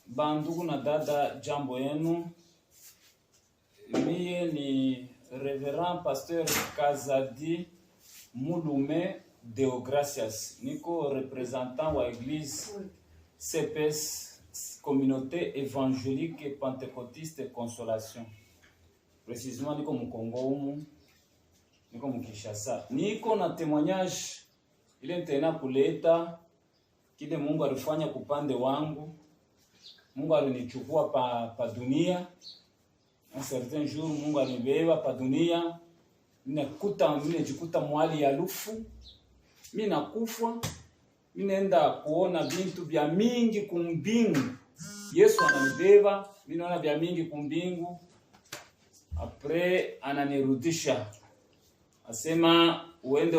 Bandugu na dada, jambo yenu. Mie ni Reverend Pasteur Kazadi Mulume Deogracias. Niko representant wa Église CPS, Communauté Évangélique et Pentecôtiste Consolation. Précisément niko Mukongo humu, niko Mukishasa. Niko na témoignage ile nitena kuleta kile Mungu alifanya kupande wangu. Mungu alinichukua pa dunia. Un certain jour Mungu alinibeba pa dunia. Nimejikuta mwali ya lufu. Mimi nakufa. Mimi naenda kuona vitu vya mingi kumbingu. Yesu ananibeba, mimi naona vya mingi kumbingu. Après ananirudisha. Asema uende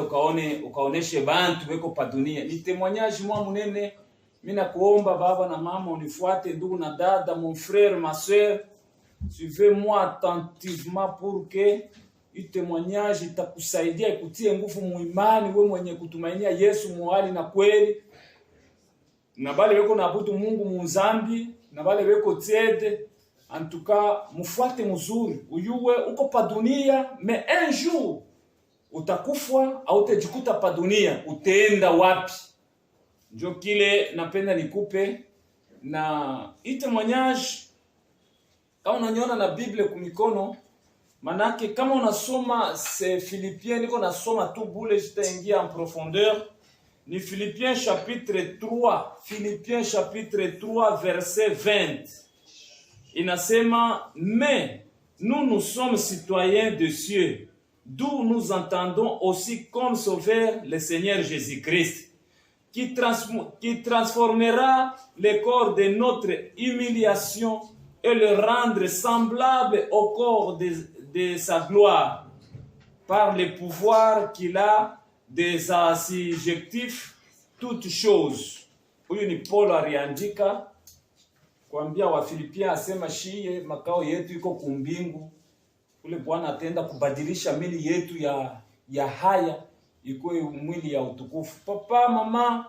ukaoneshe bantu weko pa dunia. Ni témoignage mwa munene. Mimi nakuomba baba na mama unifuate, ndugu na dada, mon frère, ma soeur. Suivez-moi attentivement pour que hii témoignage itakusaidia ikutie nguvu muimani wewe mwenye kutumainia Yesu muhali na kweli. Na bale weko naabudu Mungu muzambi, na bale weko tiede. En tout cas, mufuate mzuri. Uyuwe uko pa dunia, mais un jour utakufa au utajikuta pa dunia, utaenda wapi? Ndio kile napenda nikupe. Na hii témoignage kama unaniona na Biblia kumikono, manake kama unasoma Philippiens, niko nasoma tu bule, sitaingia en profondeur. Ni Philippiens chapitre 3, Philippiens chapitre 3 verset 20. Inasema, mais nous sommes citoyens de cieux, d'où nous entendons aussi comme sauveur le Seigneur Jésus-Christ, qui transformera le corps de notre humiliation et le rendre semblable au corps de sa gloire, par le pouvoir qu'il a des assujettifs toutes choses. Huyu ni Paulo aliandika kuambia wa Filipia, asema shie makao yetu iko kumbingu. Ule Bwana atenda kubadilisha mili yetu ya haya ikuwe mwili ya utukufu. Papa, mama,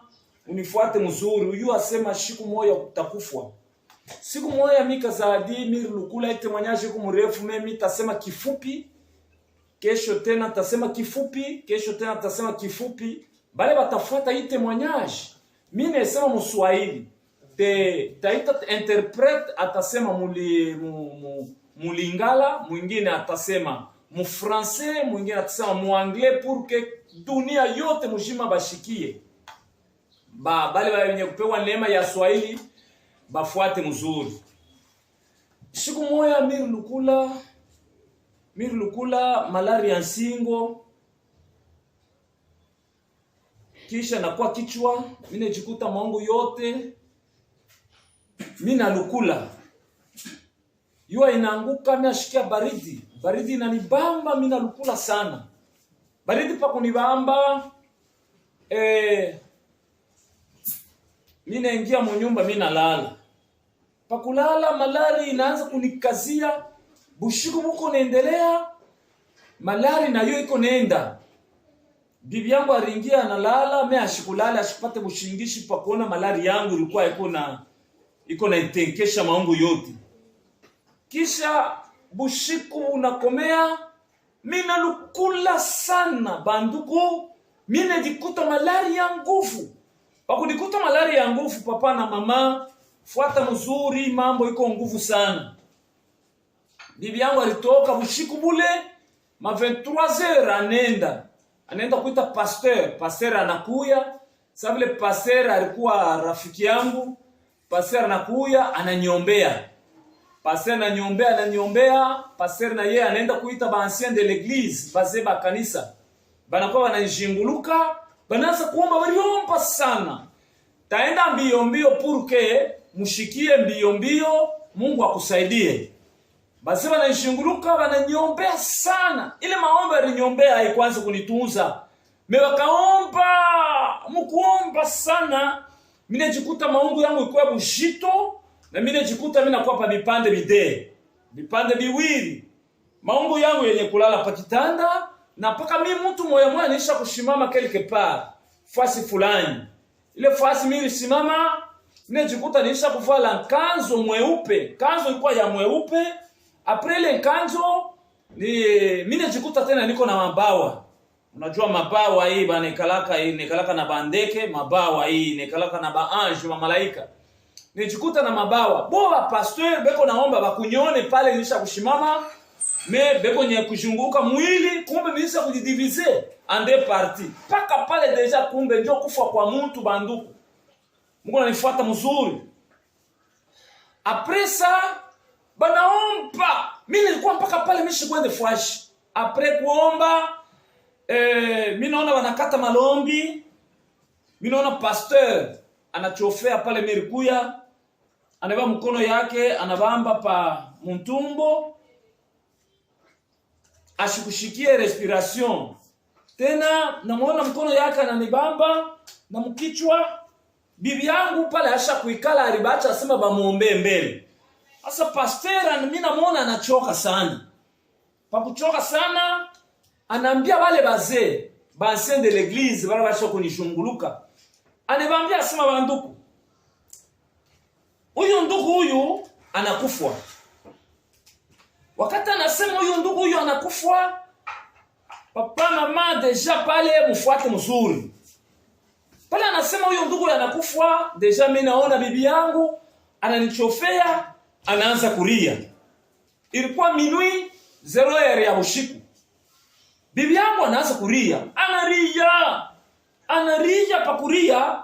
unifuate mzuri. Huyu asema siku moja utakufa. Siku moja mika zaadi miri lukula ite mwanyaji kumrefu, mimi tasema kifupi. Kesho tena tasema kifupi, kesho tena tasema kifupi. Bale batafuata ite mwanyaji. Mimi nasema Mswahili. Taita interprete atasema mulingala, mwingine atasema mufrancais, mwingine atasema muanglais, pour que dunia yote mjima bashikie. Bale wenye kupewa neema ya Swahili bafuate mzuri. Siku moja miri lukula malaria nsingo. Kisha nakuwa kichwa, mimi najikuta maungu yote mimi nalukula. Yua inaanguka, mimi nashikia baridi. Baridi inanibamba, mimi nalukula sana. Baridi pa kunibamba, mimi naingia mnyumba, mimi nalala. Pa kulala malari inaanza kunikazia, bushiku buko naendelea, malari na yo iko nenda. Bibi yangu aringia analala, mimi ashikulala, ashipate bushingishi pa kuona malari yangu ilikuwa iko na itenkesha maungu yote. Kisha bushiku unakomea, mimi nalukula sana banduku, mimi najikuta malari ya nguvu. Pakunikuta malari ya nguvu, papa na mama, fuata mzuri, mambo iko nguvu sana. Bibi yangu alitoka bushiku bule, ma 23h anaenda kuita pasteur anakuya. Sababu ile pasteur alikuwa rafiki yangu. Pasteur anakuya ananiombea. Pasteur ananiombea, pasteur na yeye anaenda kuita ba ancien de l'église, bazee ba kanisa. Banakuwa wananjinguluka, banaanza kuomba, waliomba sana. Taenda mbio pour que mushikie mbio, Mungu akusaidie. Basi wananjinguluka, wananiombea sana. Ile maombi aliniombea haikuanza kunitunza. Mewakaomba, mkuomba sana. Mimi najikuta maungu yangu ikuwa bushito, na mimi najikuta mimi nakuwa pa vipande viwili. Maungu yangu yenye kulala pa kitanda, na paka mimi mtu moya nisha kushimama quelque part, fasi fulani. Ile fasi mimi simama, Ninajikuta nilisha kuvala kanzo mweupe. Kanzo ilikuwa ya mweupe. Après ile kanzo mimi najikuta tena niko na mabawa. Unajua mabawa hii nekalaka na bandeke, mabawa hii nekalaka na baange wa malaika. Nijikuta na mabawa. Boa pasteur beko naomba bakunyone pale nilisha kushimama. Me beko nye kuzunguka mwili kumbe nilisha kujidiviser en deux parties. Paka pale deja kumbe ndio kufa kwa mtu banduku. Mungu ananifuata mzuri. Après ça banaomba. Mimi nilikuwa mpaka pale mishikwende fwashi. Après kuomba mimi naona wanakata malombi. Mimi naona pasteur anachofea pale mirikuya. Anabeba mkono yake anabamba pa mtumbo. Ashikushikie respiration. Tena namuona mkono yake ananibamba na mkichwa. Bibi yangu pale asha kuikala alibacha asema bamuombe mbele. Sasa pasteur mimi namuona anachoka sana. Pa kuchoka sana anaambia wale bazee de l'église wale basha kunishunguluka. Anibambia asema banduku. Huyu ndugu huyu anakufwa. Wakati anasema huyu ndugu huyu anakufwa, papa mama deja pale mfuate mzuri. Pale anasema huyu ndugu anakufwa, deja mimi naona bibi yangu ananichofea, anaanza kulia. Ilikuwa minuit 0h ya usiku. Bibi yangu anaanza kulia, analia pakulia.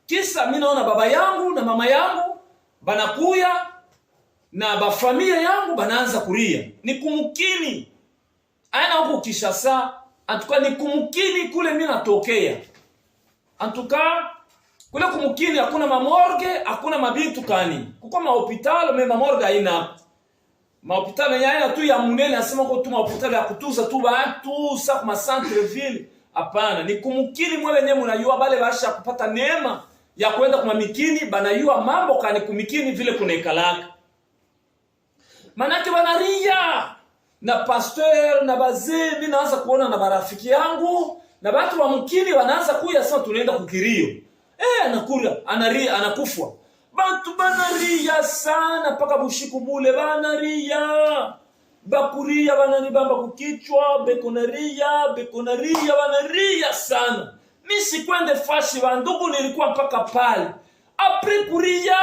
Kisa mimi naona baba yangu na mama yangu banakuya na bafamilia yangu banaanza kulia. Ni kumkini. Aina huko Kishasa, antuka ni kumkini kule mimi natokea. Antuka kule kumkini hakuna mamorge, hakuna mabintu kani. Kuko mahopitalo me mamorge haina. Mahopitalo yana tu ya munene nasema kwa tu mahopitalo ya kutuza tu bantu sa kwa centre ville. Hapana, ni kumkini mwe wenyewe mnajua bale basha kupata neema ya kwenda kwa mikini banayua mambo kani kumikini vile kunekalaka. Manake wanaria na pasteur na bazee mimi naanza kuona na marafiki yangu na watu wa mkini wanaanza kuja sasa tunaenda kukirio. Anakulia, anaria, anakufwa. Bantu banaria sana paka bushiku bule banaria. Bakuria bananibamba kukichwa, bekonaria banaria sana. Mimi sikwende fashi bandugu nilikuwa mpaka pale. Après kuria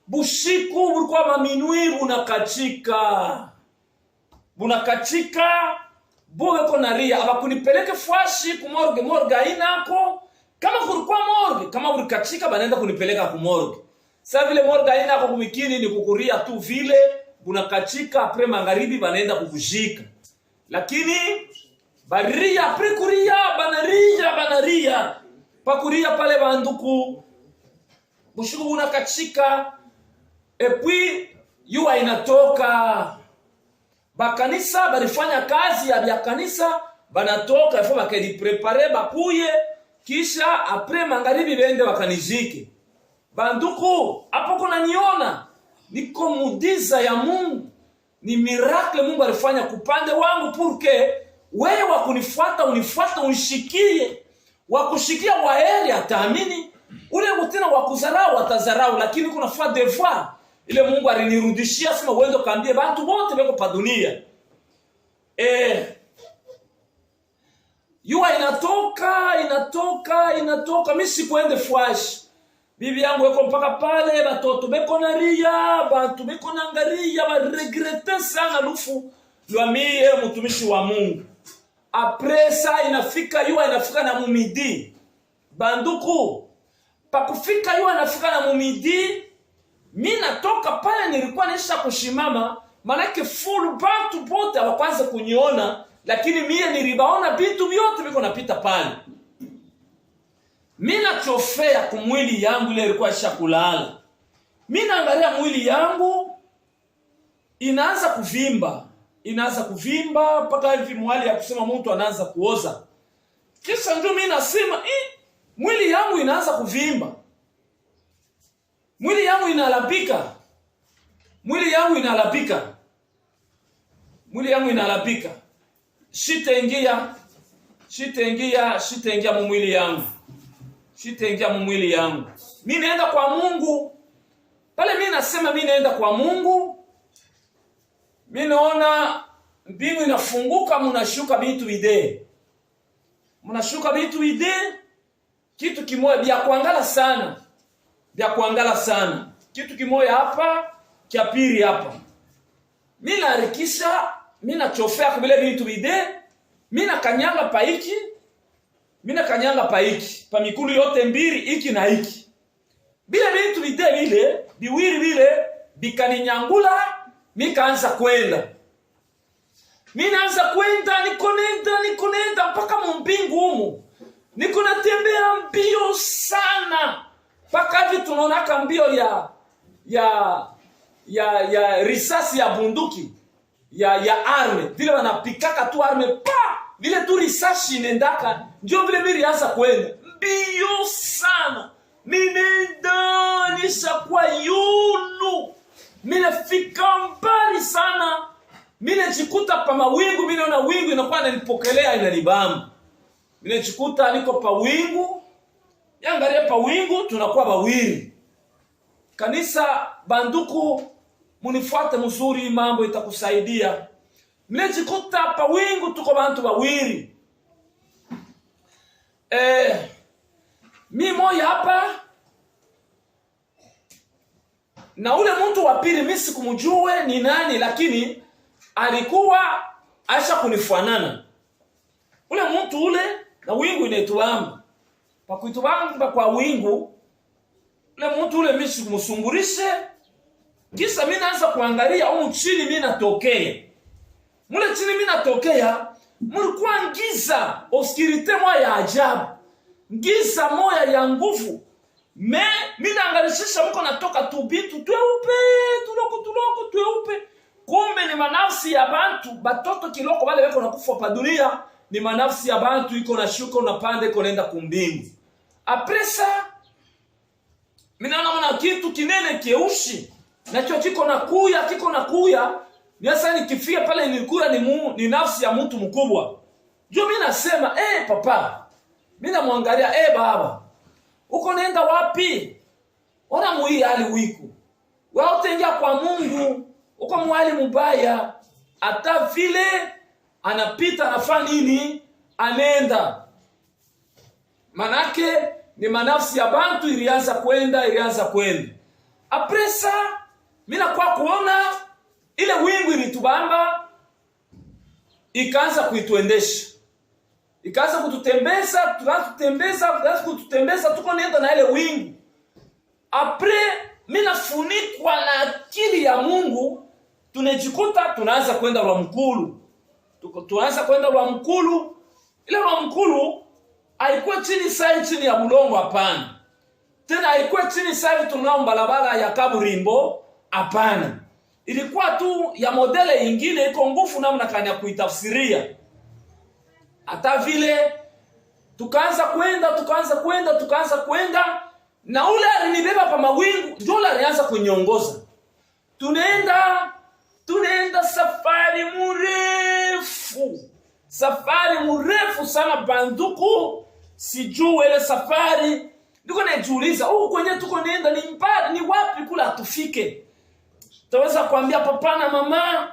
bushiku bulikuwa maminui bunakachika bowe konaria abakunipeleke fashi ku morgue inako kama kulikuwa morgue kama ulikachika banaenda kunipeleka ku morgue. Sasa vile morgue inako kumikini ni kukuria tu vile bunakachika après magharibi banaenda kukushika. Lakini baria après kuria banaria pakuria pale banduku bushiku bunakachika. Et puis yua inatoka bakanisa balifanya kazi ya bya kanisa banatoka ifo bakeli prepare bakuye kisha après magharibi bende bakanizike. Banduku hapo kuna niona niko mudiza ya Mungu, ni miracle Mungu alifanya kupande wangu purke wewe wakunifuata unifuata unishikie, wakushikia waheri ataamini, ule mtina wakuzarau atazarau, lakini kuna fa devoir ile Mungu alinirudishia sema uende kaambie watu wote beko pa dunia. Yua inatoka mimi sikuende fwash. Bibi yangu weko mpaka pale batoto beko naria, bantu beko nangaria, ba regrette sana lufu lwamie mtumishi wa Mungu. Après ça yua inafika na mumidi. Banduku pakufika yua inafika na mumidi. Mimi natoka pale nilikuwa nisha kushimama manake full bantu bote hawakwanza kuniona, lakini mimi nilibaona vitu vyote biko napita pale. Mimi nachofea kumwili yangu ile ilikuwa ishakulala. Mimi naangalia mwili yangu inaanza kuvimba mpaka hivi mwali ya kusema mtu anaanza kuoza. Kisha ndio mimi nasema mwili yangu inaanza kuvimba. Mwili yangu inalapika. Shitengia mu mwili yangu. Sitaingia mwili yangu. Mimi naenda kwa Mungu. Pale mimi nasema mimi naenda kwa Mungu. Mimi naona mbingu inafunguka, mnashuka vitu vide. Mnashuka vitu vide. Kitu kimoja vya kuangala sana. Vya kuangala sana. Kitu kimoja hapa, kia pili hapa. Mimi naharikisha, mimi nachofea kwa vile vitu vide. Mimi nakanyanga paiki. Mimi nakanyanga paiki. Pa mikulu yote mbili iki na iki. Bila vitu vide vile, biwili vile bikaninyangula, mimi kaanza kwenda. Mimi naanza kwenda, niko nenda mpaka mbingu humu. Niko natembea mbio sana. Mpaka hivi tunaona mbio ya risasi ya bunduki. Ya arme. Vile wanapikaka tu arme pa. Vile tu risasi inendaka. Ndio vile mimi nianza kwenda. Mbio sana. Minenda nishakuwa yulu. Minafika mbali sana. Minajikuta pa mawingu. Minaona wingu inakuwa inanipokelea inanibamba. Minajikuta niko pa wingu. Yangalia pa wingu tunakuwa bawili. Kanisa banduku munifuate mzuri, mambo itakusaidia. Minajikuta pa wingu tuko bantu bawili. Mimi moja hapa na ule mtu wa pili mimi sikumjue ni nani, lakini alikuwa aisha kunifanana. Ule mtu ule na wingu inaitubamba. Pa kuitubamba kwa wingu, ule mtu ule mimi sikumsumburishe. Kisa mimi naanza kuangalia huko chini mimi natokea. Mule chini mimi natokea, mlikuwa ngiza, obscurite moja ya ajabu. Ngiza moja ya nguvu. Mimi naangalisha mko natoka tu bitu tweupe, tuloko tweupe. Kumbe ni manafsi ya bantu, batoto kiloko wale weko nakufa pa dunia, ni manafsi ya bantu iko na shuka unapanda iko nenda kumbingu. Apresa mimi naona kitu kinene keushi, nacho kiko na kuya. Ni sasa nikifia pale nilikuwa ni nafsi ya mtu mkubwa. Ndio mimi nasema, papa. Mimi namwangalia, baba. Uko nenda wapi? Ona muhii hali wiku. Wewe utaingia kwa Mungu, uko mwali mubaya. Hata vile anapita anafanya nini? Anenda. Manake ni manafsi ya bantu ilianza kwenda. Apresa mimi nakuwa kuona ile wingu ilitubamba, ikaanza kuituendesha. Ikaanza kututembeza, tuko nenda na ile wingu. Après mimi nafunikwa na akili ya Mungu, tunajikuta tunaanza kwenda kwa mkulu. Tunaanza kwenda kwa mkulu. Ile kwa mkulu haikuwa chini ya mulongo, hapana. Tena haikuwa chini sasa tunao barabara ya kaburimbo, hapana. Ilikuwa tu ya modele nyingine iko nguvu namna kanya kuitafsiria. Hata vile tukaanza kwenda na ule alinibeba pa mawingu, ndio alianza kunyongoza. Tunaenda safari mrefu sana banduku. Sijui ile safari ndiko najiuliza, kwenye tuko nenda ni mbali, ni wapi kula tufike? Taweza kuambia papa na mama,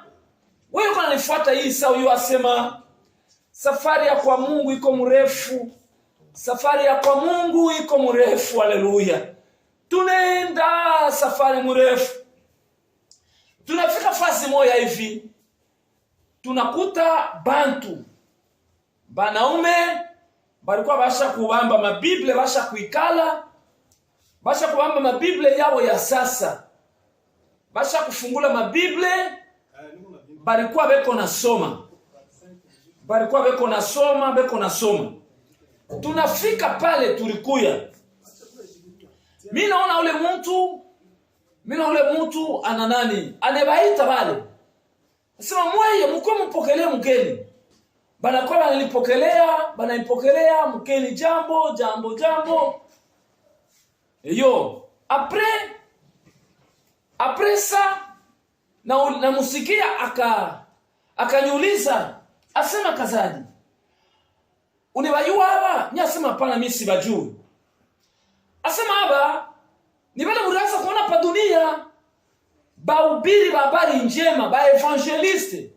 wewe uko unanifuata hii sawa, yeye asema safari ya kwa Mungu iko mrefu. Safari ya kwa Mungu iko mrefu, haleluya. Tunaenda safari mrefu. Tunafika fasi moja hivi. Tunakuta bantu. Banaume balikuwa basha kubamba mabible, basha kuikala. Basha kubamba mabible yao ya sasa. Basha kufungula mabible. Balikuwa beko nasoma. Tunafika pale tulikuya. Mimi naona ule mtu ana nani? Anebaita bale. Sema mwaye mko mpokelee mgeni. Banakuwa bananipokelea mgeni jambo. Après ça na musikia akaniuliza, asema kazadi, unibajua hapa? Nyasema hapana, mimi sibajui. Asema haba ni bale muraza kuona pa dunia bahubiri ba habari njema, ba evangeliste.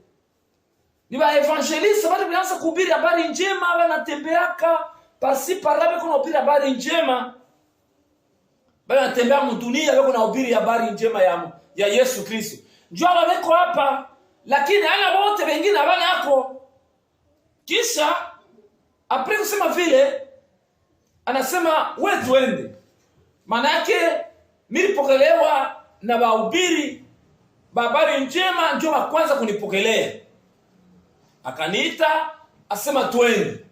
Ni ba evangeliste bale bianza kuhubiri habari njema, wanatembeaka pasi parabe kuna hubiri habari njema. Bale wanatembea mu dunia wako na hubiri habari njema ya Yesu Kristo. Njoo wako hapa lakini hana wote wengine habari yako. Kisha apre kusema vile anasema wewe twende. Maana yake nilipokelewa na bahubiri habari njema, njoo wa kwanza kunipokelea. Akaniita asema twende.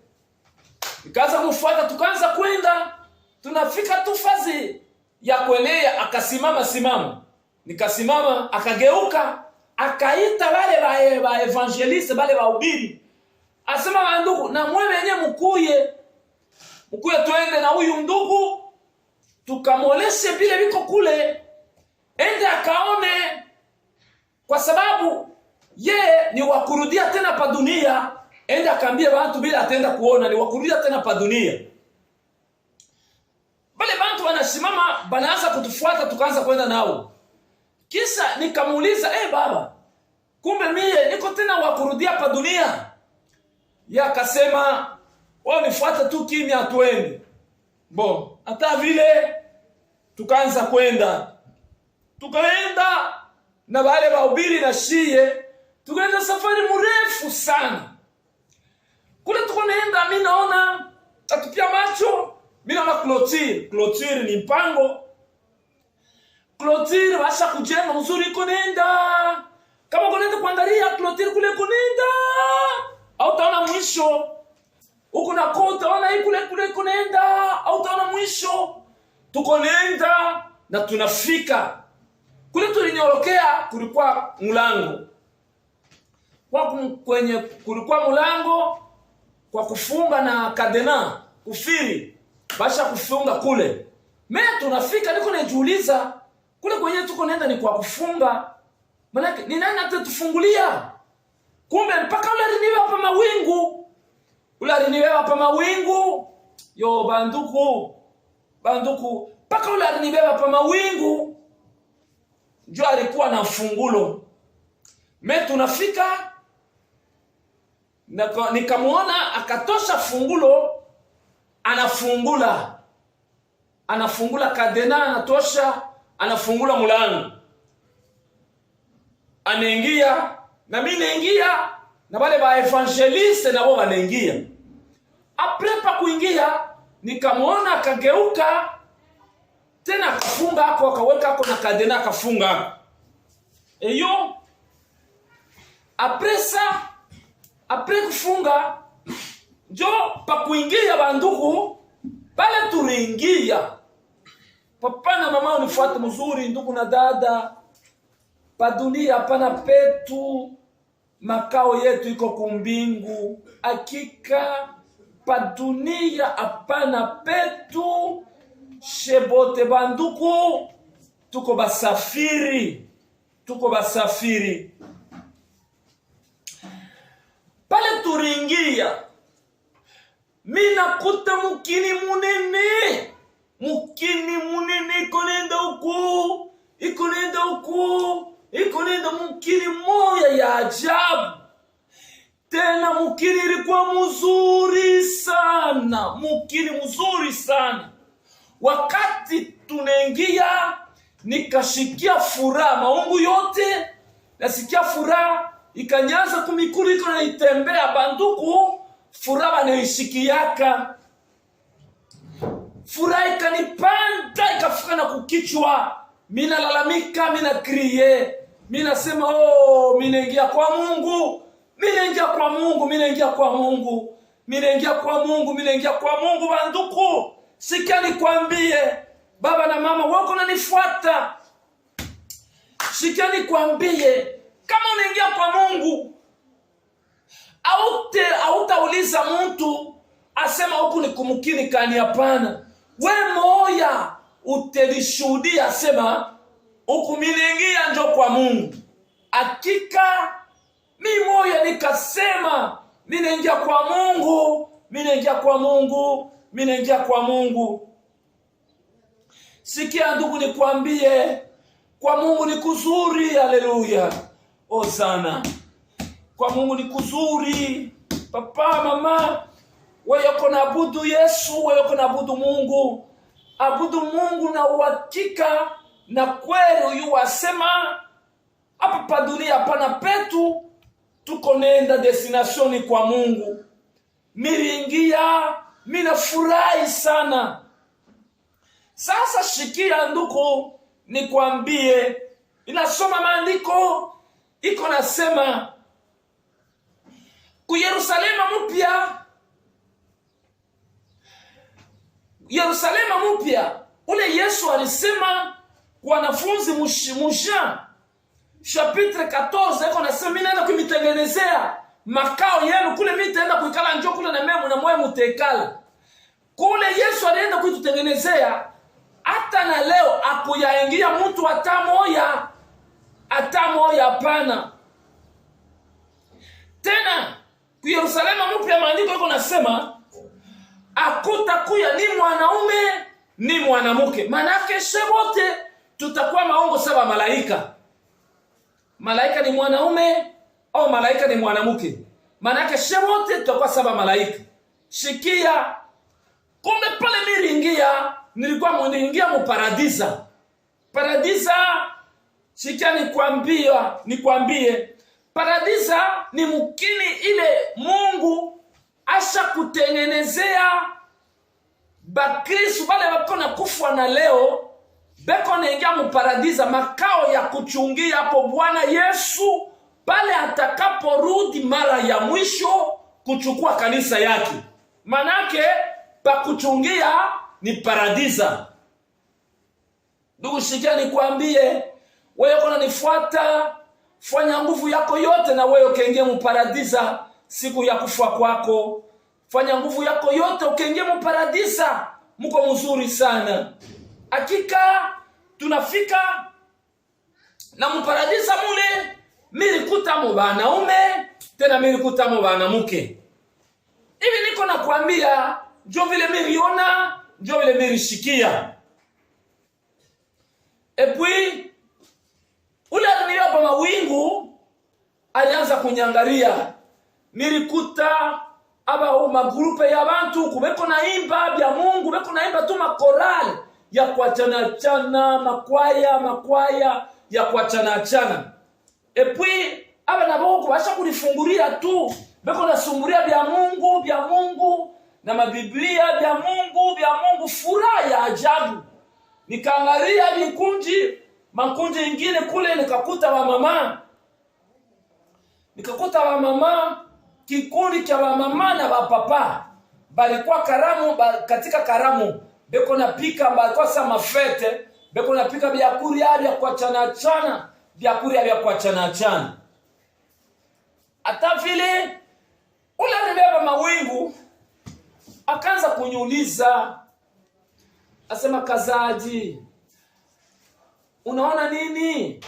Nikaanza kufuata, tukaanza kwenda. Tunafika tu fazi ya kuelea, akasimama. Nikasimama, akageuka, akaita wale ba evangeliste, wale bahubiri. Asema bandugu, na mwewe yenyewe mkuye twende na huyu ndugu tukamoleshe vile biko kule, ende akaone, kwa sababu ye ni wakurudia tena pa dunia. Ende akaambia watu bila atenda kuona, ni wakurudia tena pa dunia. Bale bantu wanasimama banaanza kutufuata, tukaanza kwenda nao. Kisha nikamuuliza, baba, kumbe mie niko tena wakurudia pa dunia? Ya akasema, wao nifuata tu kimya twende. Bon, hata vile tukaanza kwenda. Tukaenda na wale bahubiri na shie, tukaenda safari mrefu sana. Kule tukonaenda, mimi naona atupia macho, mimi naona clôture ni mpango. Clôture washa kujenga mzuri, konenda. Kama konenda kuangalia clôture kule konenda, au taona mwisho. Huko na kota ona hii kule konenda, au taona mwisho. Tukonenda na tunafika. Kule tulinyorokea kulikuwa mlango. Kwenye kulikuwa mlango kwa kufunga na kadena, kufiri. Basha kufunga kule. Mimi tunafika, niko najiuliza kule kwenye tuko nenda ni kwa kufunga. Maana ni nani atatufungulia? Kumbe mpaka ule aliniwe hapa mawingu. Ule aliniwe hapa mawingu. Yo banduku. Mpaka ule aliniwe hapa mawingu. Njoo alikuwa na fungulo. Mimi tunafika, nikamuona akatosha fungulo, anafungula kadena, anatosha, anafungula mlango. Anaingia na mimi naingia na wale ba evangeliste na wao wanaingia. Après pa kuingia nikamuona akageuka tena akafunga hapo, akaweka hapo na kadena akafunga. Eyo après kufunga njo pa kuingia bandugu, pale tuliingia. Papa na mama unifuate mzuri, ndugu na dada. Pa dunia hapana petu, makao yetu iko kumbingu. Hakika pa dunia hapana petu, shebote banduku tuko basafiri. Pale turingia, mina kuta mukini munene ikonenda mukini moya ya ajabu. Tena mukini ilikuwa mzuri sana. Wakati tunaingia nikashikia furaha, maungu yote nasikia furaha, ikanyaza kumikuru iko na itembea banduku, furaha naishikiaka. Furaha ikanipanda, ikafika na kukichwa. Mina lalamika, mina kriye, mina sema mina ingia kwa Mungu, banduku. Sikia nikwambie, baba na mama wako nanifuata. Sikia nikwambie, kama unaingia kwa Mungu, hautauliza mtu asema huku ni kumukini kani, hapana. We moya utelishuhudia asema huku minengia njo kwa Mungu. Hakika mi moya nikasema minengia kwa Mungu. Sikia ndugu, nikwambie, kwa Mungu ni kuzuri. Haleluya, hosana. Kwa Mungu ni kuzuri. Papa, mama, wewe uko naabudu Yesu, wewe uko naabudu Mungu. Abudu Mungu na uhakika na kweli. Uyu wasema hapa pa dunia hapana petu, tuko nenda destination kwa Mungu. Miringia, mina furahi sana. Sasa shikia ndugu, nikwambie, inasoma maandiko iko nasema ku Yerusalema mpya ule Yesu alisema kwa wanafunzi Jean chapitre 14, iko nasema mimi naenda kumitengenezea makao yenu kule, mimi nitaenda kuikala njoo kule na mimi na mwe mutekala kule. Yesu alienda kuitutengenezea. Hata na leo akuyaingia mtu hata moya hapana. Tena ku Yerusalema mpya maandiko iko nasema akutakuya ni mwanaume ni mwanamke. Manake wote tutakuwa maongo saba malaika. Malaika ni mwanaume au malaika ni mwanamke? Manake wote tutakuwa saba malaika. Shikia, kumbe pale nilikuwa mu paradisa. Paradisa, shikia nikwambie, paradisa ni mukini ile Mungu asha kutengenezea bakristu bale bako na kufwa na leo beko naingia mu paradisa, makao ya kuchungia hapo Bwana Yesu pale atakaporudi mara ya mwisho kuchukua kanisa yake. Manake pa kuchungia ni paradisa. Ndugu, shikia nikwambie, wewe uko unanifuata, fanya nguvu yako yote na wewe ukaingia mu paradisa siku ya kufa kwako. Fanya nguvu yako yote ukaingia mu paradisa. Mko mzuri sana. Hakika tunafika na mu paradisa mule, milikuta mu banaume, tena milikuta mu banamke. Hivi niko nakwambia, ndio vile miliona, ndio vile milishikia. Epui ule aliniyopa mawingu alianza kunyangaria. Nilikuta aba magrupe ya bantu kubeko naimba bya Mungu, beko naimba tu makorali ya kuachana makwaya ya kuachana. Epui aba nabo kubasha kulifungulia tu, beko nasumburia bya Mungu na mabiblia bya Mungu, furaha ya ajabu. Nikaangalia makunji ingine kule, nikakuta wa mama, kikundi cha wa mama na wa papa balikuwa katika karamu, beko napika balikuwa sa mafete, beko napika byakuria bya kuachana. Hata vile ule alibeba mawingu akaanza kunyuliza, asema, kazaji, unaona nini?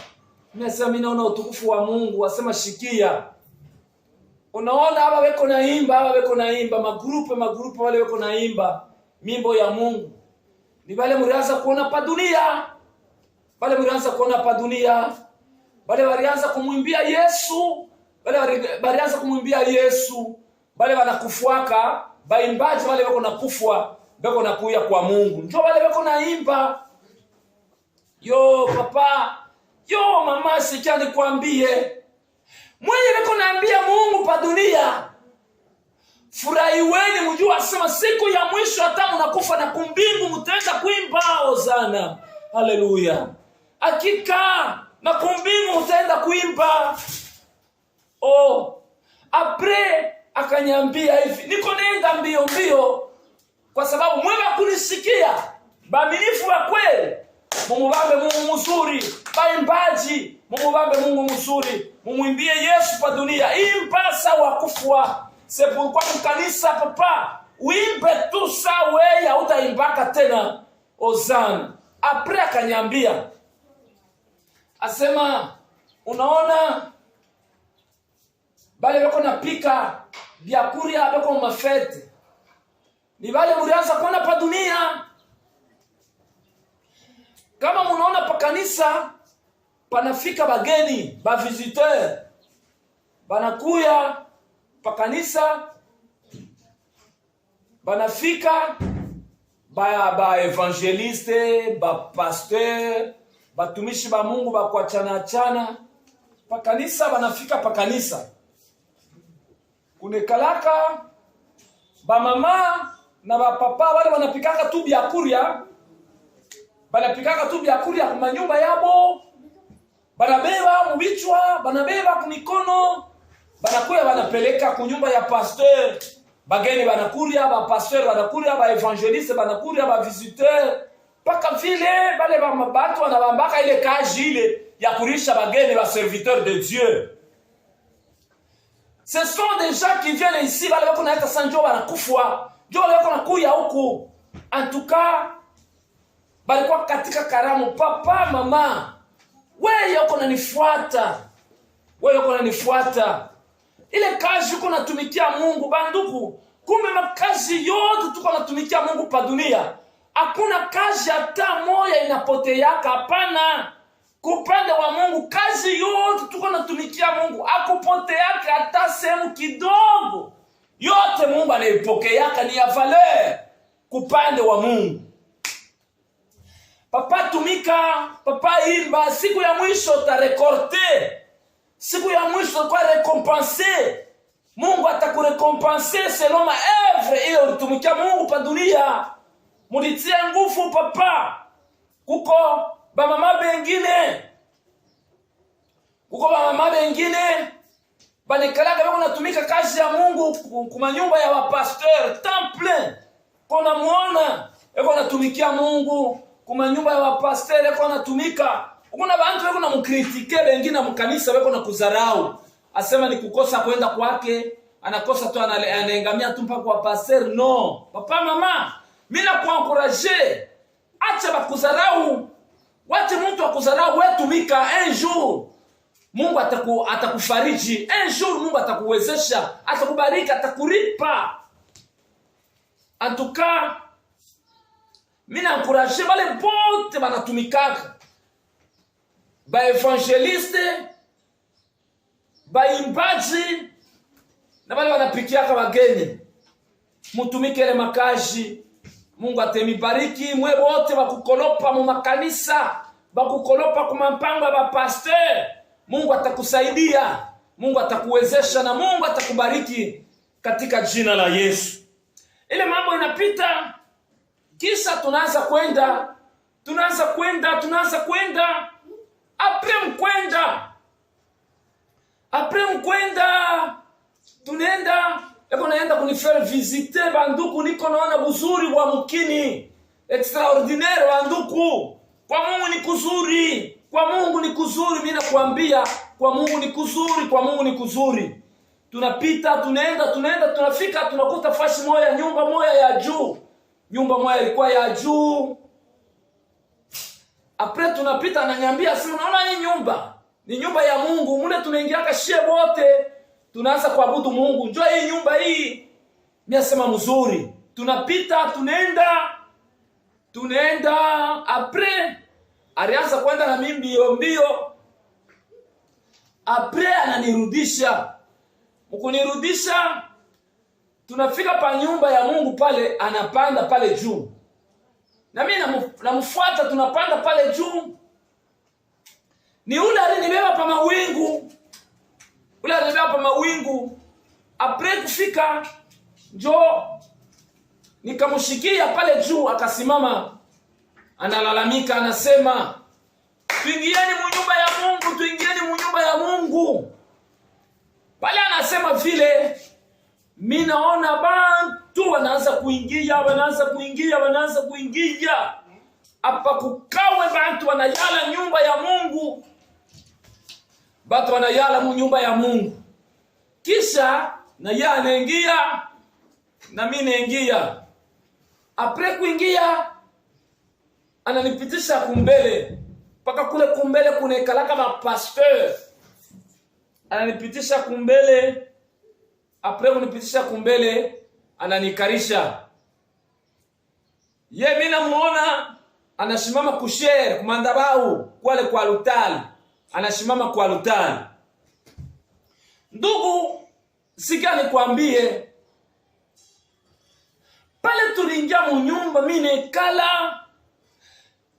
Nasema mimi naona utukufu wa Mungu. Asema, shikia, unaona hapa weko naimba magrupe wale weko naimba mimbo ya Mungu. Ni wale mlianza kuona pa dunia. Wale walianza kumwimbia Yesu. Wale wanakufuaka baimbaji wale weko nakufwa, beko nakuya kwa Mungu. Njoo wale weko naimba. Yo papa, yo mama, sikia nikwambie, mwenye beko naambia Mungu pa dunia, furahiweni mjua asema siku ya mwisho hata mnakufa na kumbingu mtaenda kuimba hosana. Haleluya. Hakika na kumbingu mtaenda kuimba. Apre akanyambia hivi, niko nenda mbio kwa sababu mwewe kunisikia. Baaminifu wa kweli, mumubambe Mungu mzuri. Baimbaji, mumubambe Mungu mzuri. Mumwimbie Yesu pa dunia. Imba sawa kufua. C'est pourquoi mkanisa papa, uimbe tu sawa, ya utaimbaka tena hosana. Apre akanyambia, asema, unaona bale bako napika byakuria bako mafete, ni bale mlianza kuona pa dunia. Kama munaona pa kanisa panafika bageni, ba visiteur, banakuya pa kanisa, banafika ba evangeliste, ba pasteur, batumishi ba Mungu ba kuachana pa kanisa, banafika pa kanisa. Kunekalaka ba mama na ba papa wale banapikaka tu byakuria, banapikaka tu byakuria kwa nyumba yabo, banabeba mubichwa, banabeba kumikono, banakuya banapeleka ku nyumba ya pasteur. Bageni banakuria, ba pasteur banakuria, ba evangeliste banakuria, ba visiteur, paka vile bale ba mabatu wanabambaka ile kazi ile ya kurisha bageni, ba serviteurs de Dieu. Ce sont des gens qui viennent ici, bale bako naita sanjo banakufwa, ndio wale bako nakuya huku. En tout cas, bale kwa katika karamu, papa mama, wewe uko unanifuata, wewe uko unanifuata. Ile kazi uko natumikia Mungu banduku, kumbe makazi yote tuko natumikia Mungu pa dunia. Hakuna kazi hata moja inapoteaka, hapana. Kupande wa Mungu kazi yote tuko natumikia Mungu, akupoteaka hata sehemu kidogo. Yote Mungu anaipokeaka ni ya valeur kupande wa Mungu. Papa tumika, papa imba, siku ya mwisho utarekorte. Siku ya mwisho kwa recompenser. Mungu atakurecompenser selon ma œuvre ile ulitumikia Mungu pa dunia. Mulitia nguvu papa. Kuko ba mama bengine. Kuko ba mama bengine banekalaka bako natumika kazi ya Mungu kuma nyumba ya pasteur temps plein. Kona muona eko natumikia Mungu kuma nyumba ya pasteur eko natumika. Kuna bantu wako na mkritike bengine mkanisa wako na kuzarau. Asema ni kukosa kwenda kwake, anakosa tu anaengamia tu mpaka kwa pasteur. No. Papa mama, mimi na kuencourager. Acha bakuzarau. Wache mtu akuzarau, wewe tumika un jour. Mungu atakufariji. Un jour Mungu atakuwezesha, atakubariki, atakuripa. En tout cas, mimi na encourager wale bote banatumikaka. Ba evangeliste, ba imbaji, na wale wanapikiaka wageni. Mutumike ile makazi. Mungu atemibariki. Mwe wote bakukolopa mu makanisa, bakukolopa kuma mpango ya pasteur. Mungu atakusaidia, Mungu atakuwezesha na Mungu atakubariki katika jina la Yesu. Ile mambo inapita, kisha tunaanza kwenda. Après mkwenda tunaenda naenda kunifere visiter banduku, niko naona buzuri wa mkini extraordinaire banduku. Kwa Mungu ni kuzuri, kwa Mungu ni kuzuri. Mimi nakwambia kwa Mungu ni kuzuri, kwa Mungu ni kuzuri. Tunapita tunaenda tunafika, tunakuta fashi moja, nyumba moja ya juu. Nyumba moja ilikuwa ya juu. Après tunapita, ananiambia sasa, unaona hii nyumba ni nyumba ya Mungu. Mule tunaingia kashie wote, tunaanza kuabudu Mungu. Njoo hii nyumba hii. Mimi nasema mzuri. Tunapita tunaenda après alianza kwenda na mimi mbio. Après ananirudisha. Mkunirudisha tunafika pa nyumba ya Mungu pale, anapanda pale juu. Na mimi namfuata, tunapanda pale juu. Ni ule alinibeba pa mawingu. Ule alinibeba pa mawingu. Après kufika njoo nikamshikia pale juu, akasimama analalamika, anasema tuingieni mu nyumba ya Mungu, tuingieni mu nyumba ya Mungu. Pale anasema vile, mimi naona bantu wanaanza kuingia. Hapa kukawe bantu wanayala nyumba ya Mungu. Batu wanayala mu nyumba ya Mungu. Kisha na yeye anaingia na mimi naingia. Après kuingia ananipitisha kumbele. Paka kule kumbele kunaekala kama pasteur. Ananipitisha kumbele. Après kunipitisha kumbele ananikarisha. Mimi namuona anashimama kushere kumandabau kwale kwa lutali, anashimama kwa lutali. Ndugu, sikia nikwambie, pale tuliingia mu nyumba mine kala,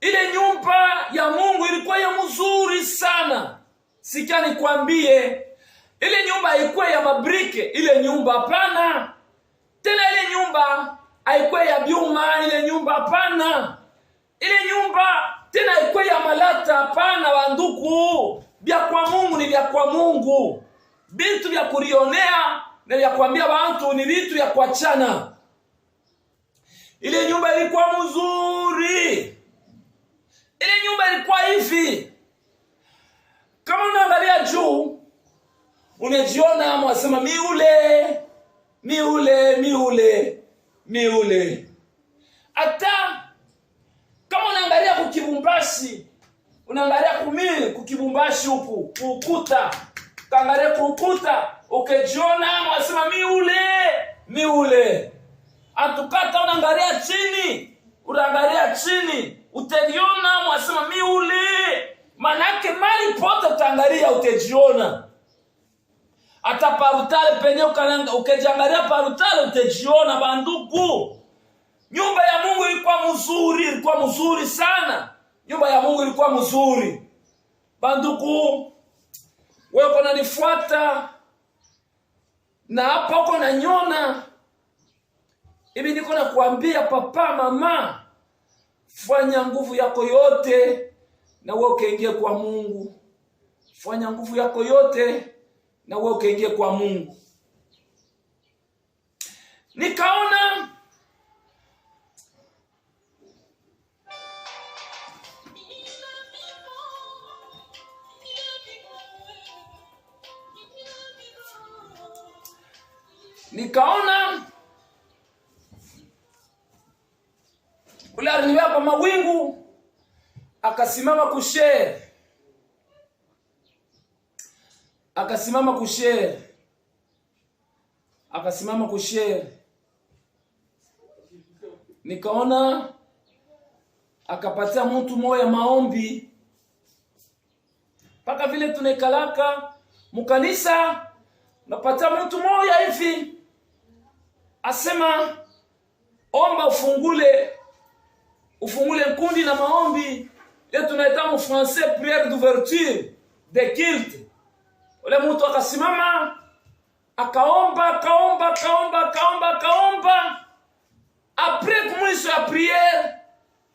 ile nyumba ya Mungu ilikuwa ya mzuri sana. Sikia nikwambie, ile nyumba haikuwa ya mabrike, ile nyumba hapana. Tena ile nyumba haikuwa ya byuma, ile nyumba hapana. Ile nyumba tena haikuwa ya malata, hapana banduku. Bya kwa Mungu ni bya kwa Mungu. Bitu vya kurionea na vya kuambia watu ni vitu vya kuachana. Ile nyumba ilikuwa mzuri. Ile nyumba ilikuwa hivi. Kama unaangalia juu, unajiona mwasema miule. Hata kama unaangalia kukibumbashi, unaangalia kukibumbashi huku, ukuta, kaangalia kukuta, ukejiona mwasema miule. Atukata unaangalia chini, uteliona mwasema miule. Manake mali pote utaangalia utejiona. Hata parutale penye ukejiangalia parutale utejiona banduku. Nyumba ya Mungu ilikuwa mzuri sana. Nyumba ya Mungu ilikuwa mzuri. Banduku, wewe uko nanifuata na hapa uko nanyona. Hivi niko na kuambia papa, mama, fanya nguvu yako yote na wewe ukaingie kwa Mungu. Fanya nguvu yako yote na wewe ukaingie kwa Mungu. Nikaona ule aliniweka kwa mawingu, akasimama kushere. Nikaona akapatia mtu moya maombi. Paka vile tunekalaka mukanisa, napatia mtu moya hivi, asema omba ufungule kundi na maombi. Ile tunaita mu français prière d'ouverture de culte. Ule mtu akasimama akaomba. Après kumwisho ya prière,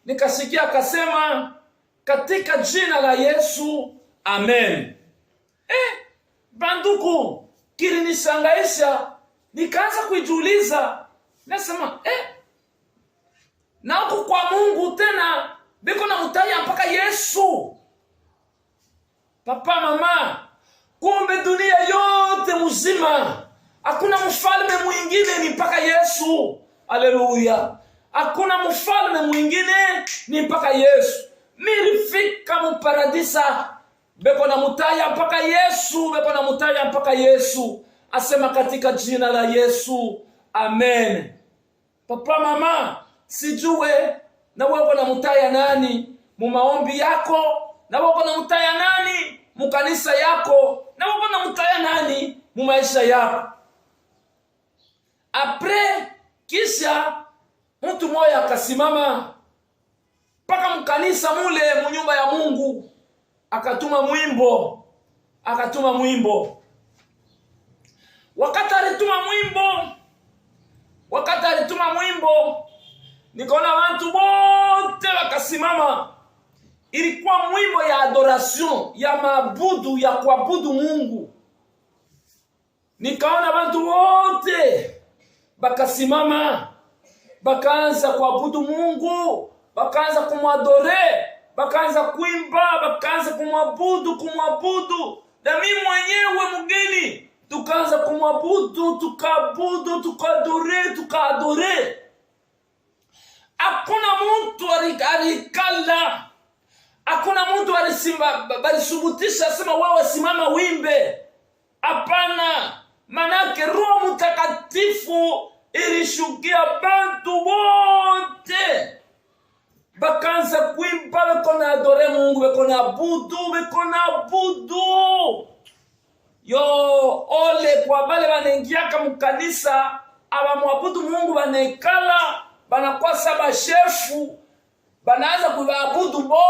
nikasikia akasema katika jina la Yesu, amen. Banduku, kilinishangaisha. Nikaanza kujiuliza, nasema na huko kwa Mungu tena biko na mutaya mpaka Yesu. Papa, mama, kumbe dunia yote mzima hakuna mfalme mwingine ni mpaka Yesu. Haleluya. Hakuna mfalme mwingine ni mpaka Yesu. Nilifika mu paradisa, beko na mutaya mpaka Yesu. Asema katika jina la Yesu, amen. Papa, mama, sijue na wewe na mutaya nani mu maombi yako, na wewe na mutaya nani mu kanisa yako, na wewe na mutaya nani mu maisha yako. Après kisha mtu moya akasimama paka mkanisa mule mu nyumba ya Mungu, akatuma mwimbo. Wakati alituma mwimbo, nikaona watu wote wakasimama. Ilikuwa mwimbo ya adoration, ya maabudu, ya kuabudu Mungu. Nikaona watu wote bakasimama, bakaanza kuabudu Mungu, bakaanza kumwadore, bakaanza kuimba, bakaanza kumwabudu. Na mimi mwenyewe mgeni, tukaanza kumwabudu, tukaadore. Hakuna mtu alikala, hakuna mtu alisubutisha sema wewe simama wimbe. Hapana, manake Roho Mtakatifu ilishukia bantu wote. bakanza kuimba beko na adore Mungu, beko na abudu. Yo, ole kwa bale banengiaka mukanisa abamwabudu Mungu, banekala banakuwa saba shefu, banaanza kuabudu bo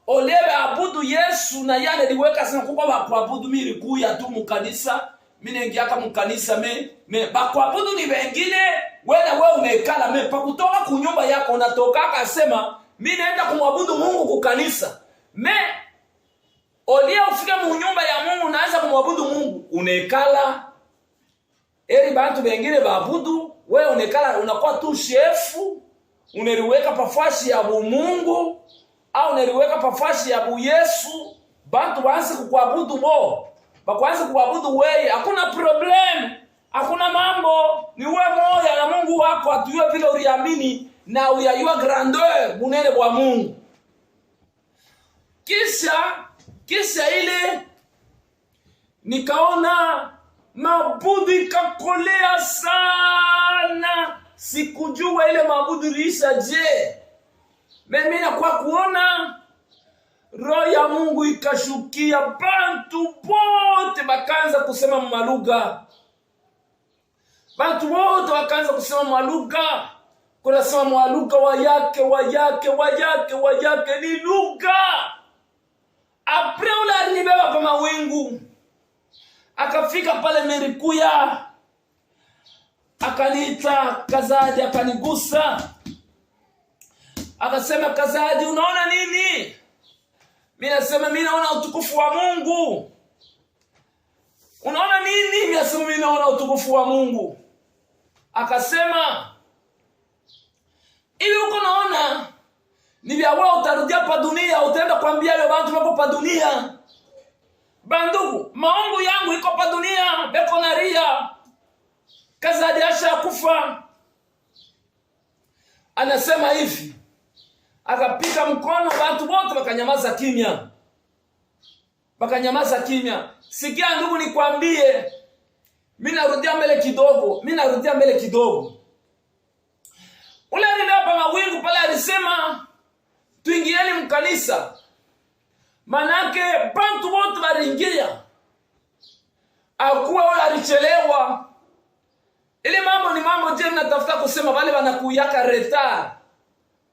ole baabudu Yesu na yale liweka sana kuko bakuabudu miri kuya tu mukanisa. Minengiaka mukanisa me bakuabudu ni wengine, wewe umekala pa kutoka kunyumba yako unatoka akasema mimi naenda kumwabudu Mungu kukanisa. Olia ufike mu nyumba ya Mungu unaanza kumwabudu Mungu, unekala eri bantu bengine baabudu, wewe unekala unakuwa tu shefu, uneliweka pafashi ya Mungu au uneliweka pafashi ya Yesu, bantu waanze kukuabudu bo. Bakwanza kuabudu wewe, hakuna problem, hakuna mambo, ni wewe moja na Mungu wako, atuyue vile uliamini na uyayua grandeur bunene bwa Mungu. Kisha ile nikaona mabudu ikakolea sana, sikujua ile mabudu liisha je. Mimi na kwa kuona roho ya Mungu ikashukia, bantu bote bakanza kusema malugha. Bantu bote wakaanza kusema malugha. Kuna sema malugha wayake ni lugha. Apre ule alinibeba kwa mawingu, akafika pale Merikuya, akaniita Kazadi, akanigusa, akasema Kazadi, unaona nini? Mimi nasema mimi naona utukufu wa Mungu. Unaona nini? Mimi nasema mimi naona utukufu wa Mungu. Akasema hivi uko naona ni vya wewe utarudia pa dunia, utaenda kuambia wale watu wako pa dunia. Bandugu, maongo yangu iko pa dunia, beko na ria. Kazadi asha kufa. Anasema hivi, akapika mkono, watu wote wakanyamaza kimya. Sikia ndugu, nikwambie, mimi narudia mbele kidogo. Ule hapa mawingu pale alisema tuingieni mkanisa. Manake bantu wote baringia. Akuwa wala alichelewa. Ile mambo ni mambo je natafuta kusema wale wanakuyaka retard.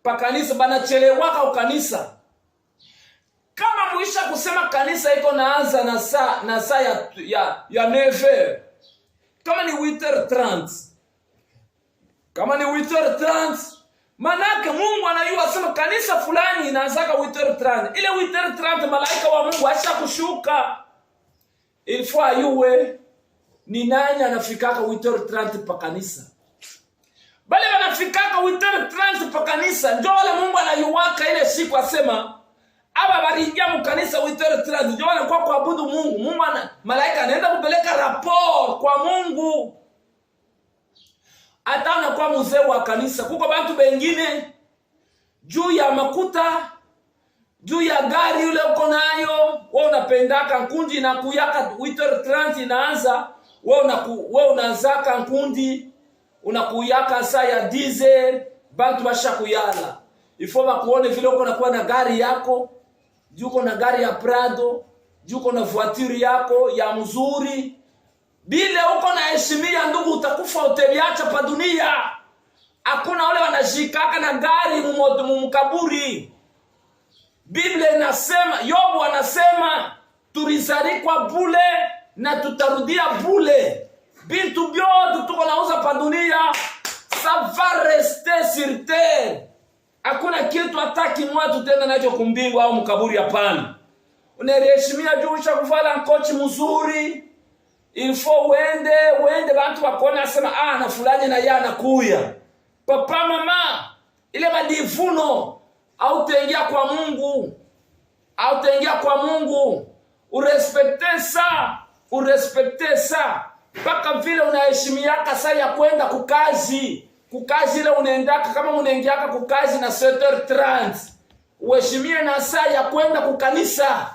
Pa kanisa banachelewa kwa kanisa. Kama muisha kusema kanisa iko naanza na saa ya 9h. Kama ni 8h30. Manake Mungu anayua sema kanisa fulani inaanzaka 8h30. Ile 8h30 malaika wa Mungu asha kushuka. Ilifua ayue ni nani anafikaka 8h30 pa kanisa. Bale wanafikaka 8h30 pa kanisa. Ndio wale Mungu anayuwaka ile siku asema aba baringia mu kanisa 8h30. Ndio wale kwa kuabudu Mungu. Mungu malaika anaenda kupeleka rapport kwa Mungu. Atana kwa mzee wa kanisa. Kuko bantu bengine juu ya makuta, juu ya gari ule uko nayo, wewe unapendaka nkundi na kuyaka 8h30 inaanza, wewe unazaka nkundi unakuyaka saa ya diesel, bantu basha kuyala. Ifoma kuone vile uko nakuwa na gari yako, juu uko na gari ya Prado, juu uko na voiture yako ya mzuri. Bile uko na heshimia ndugu, utakufa uteliacha pa dunia. Hakuna wale wanashikaka na gari mumkaburi. Biblia inasema, Yobu anasema tulizarikwa bule na tutarudia bule. Bintu byote tuko nauza pa dunia, ça va rester sur terre. Hakuna kitu hataki mwa tutenda nacho kumbingu au mkaburi hapana. Unaheshimia juu ushakuvala nkochi mzuri. Ilfo wende bantu bakona asema na fulani na yana kuya. Papa mama, ile madivuno au tengia kwa Mungu. Urespecte sa. Paka vile unaheshimiaka saa ya kwenda kukazi. Kukazi ile unaendaka kama unaingiaka kukazi na 7h30. Uheshimie na saa ya kwenda kukanisa.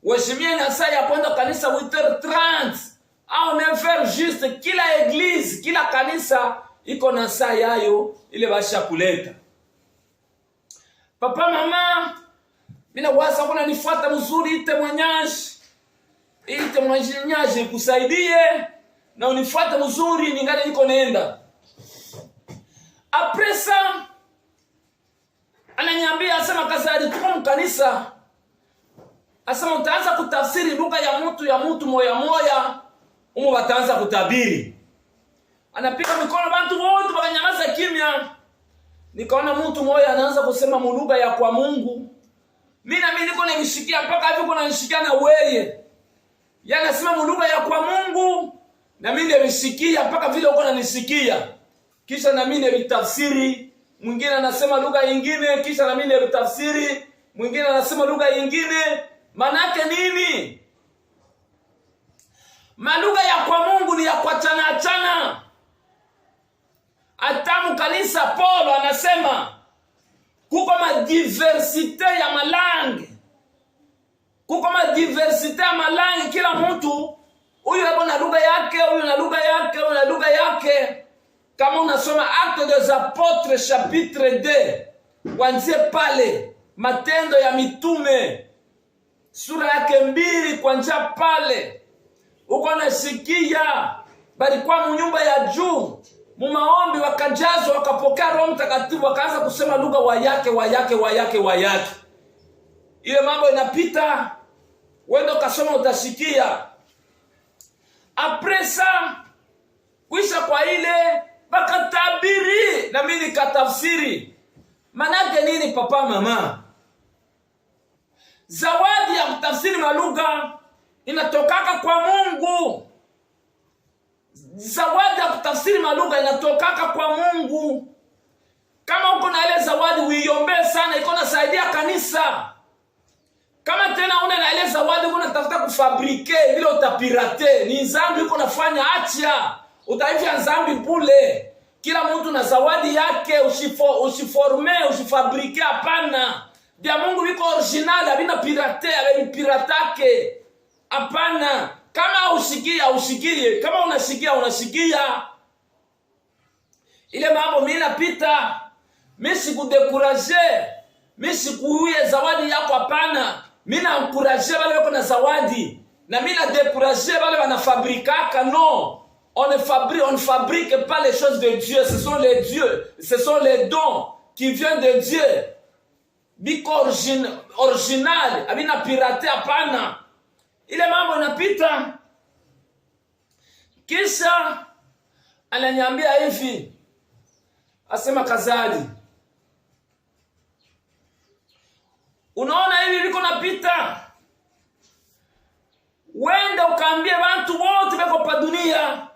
Uheshimie na saa ya kwenda kanisa 8h30 au 9h juste. Kila eglise, kila kanisa iko na saa yayo ile basha kuleta. Papa mama, mina wasa kuna nifuata mzuri, ite mwanyaji kusaidie na unifuata mzuri ningali niko nenda. Apresa ananiambia, asema Kazadi, tuko mkanisa, asema utaanza kutafsiri lugha ya mtu moya umo wataanza kutabiri. Anapiga mikono, bantu wote wakanyamaza kimya. Nikaona mtu moya anaanza kusema lugha ya kwa Mungu. Mimi niko nimeshikia mpaka hivi kuna nishikia na wewe. Yeye anasema lugha ya kwa Mungu na mimi nimeshikia mpaka vile uko unanisikia. Kisha na mimi nitafsiri, mwingine anasema lugha nyingine, kisha na mimi nitafsiri, mwingine anasema lugha nyingine. Maana yake nini? Malugha ya kwa Mungu ni ya kwa chana. Atamu kanisa Paulo anasema kuko diversite ya malangi. Kuko diversite ya malangi, kila mtu huyu yuko na lugha yake, huyu na lugha yake, huyu na lugha yake. Kama unasoma Actes des Apôtres chapitre 2, kuanzia pale, Matendo ya Mitume sura yake 2 kuanzia pale, uko nasikia balikuwa mnyumba ya juu mumaombi, wakajazwa wakapokea Roho Mtakatifu, wakaanza kusema lugha wa yake. Ile mambo inapita, wewe ukasoma utasikia. Apresa kuisha kwa ile bakatabiri na mimi nikatafsiri. Manake nini papa mama? Zawadi ya kutafsiri malugha inatokaka kwa Mungu. Zawadi ya kutafsiri malugha inatokaka kwa Mungu. Kama uko na ile zawadi uiombe sana, iko nasaidia kanisa. Kama tena una na ile zawadi unatafuta kufabrike vile utapirate, ni zambi uko nafanya, acha. Utaifia zambi bule. Kila mtu na zawadi yake, usifabrike, hapana. Bia Mungu biko original, abina pirate, piratake. Hapana. Kama usikie, kama unasikia. Ile mambo mimi napita, mimi sikudekuraje, mimi sikuuye zawadi yako, hapana. Mimi naencourager wale wako na zawadi, na mimi na décourager wale wanafabrikaka. Non, on ne fabrique pas les choses de Dieu, ce sont les dons qui viennent de Dieu. Biko original, abina pirate, hapana. Ile mambo inapita. Kisha ananiambia hivi, asema Kazadi, unaona hivi biko napita, wenda ukaambie watu wote beko pa dunia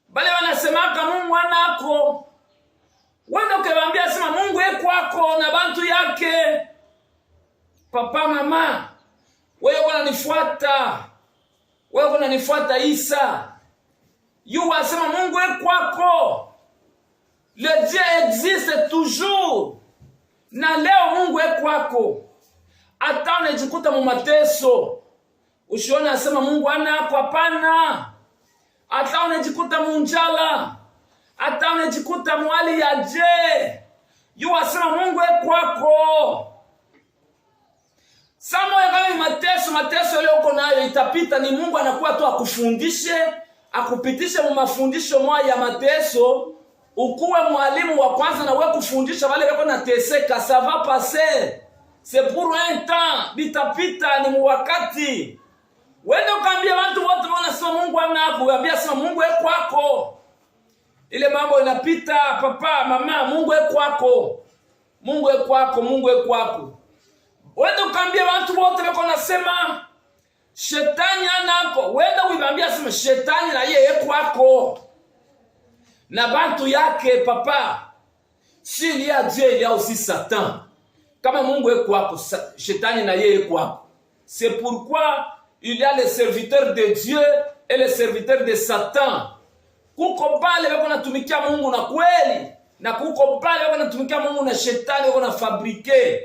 bale wanasemaka Mungu anako, wenda ukawaambia asema Mungu eko kwako na bantu yake. Papa mama, wewe unanifuata Isa. Yu wasema Mungu eko kwako. Le Dieu existe toujours. Na leo Mungu eko kwako. Hata unajikuta mu mateso, usione asema Mungu ana hapo, hapana. Hata unajikuta mu njala, hata unajikuta mu hali ya je, yu wasema Mungu eko kwako. Samo ya kama mateso leo uko nayo itapita, ni Mungu anakuwa tu akufundishe, akupitishe mu mafundisho moja ya mateso, ukuwe mwalimu wa kwanza na wewe kufundisha wale wako na teseka. Ça va passer, c'est pour un temps, bitapita, ni wakati. Wewe ukaambia watu wote wanasema Mungu anako, uambia sema Mungu eko kwako. Ile mambo inapita papa mama, Mungu eko kwako. Mungu eko kwako, Mungu eko kwako. Wewe ukaambia watu wote wako nasema shetani anako, wewe uibambia sema shetani na yeye eko kwako. Na bantu yake papa, s'il y a Dieu, il y a aussi Satan. Kama Mungu eko kwako, shetani na yeye eko kwako. C'est pourquoi il y a les serviteurs de Dieu et les serviteurs de Satan. Kuko pale wako natumikia Mungu na kweli, na kuko pale wako natumikia Mungu na shetani wako na fabrike.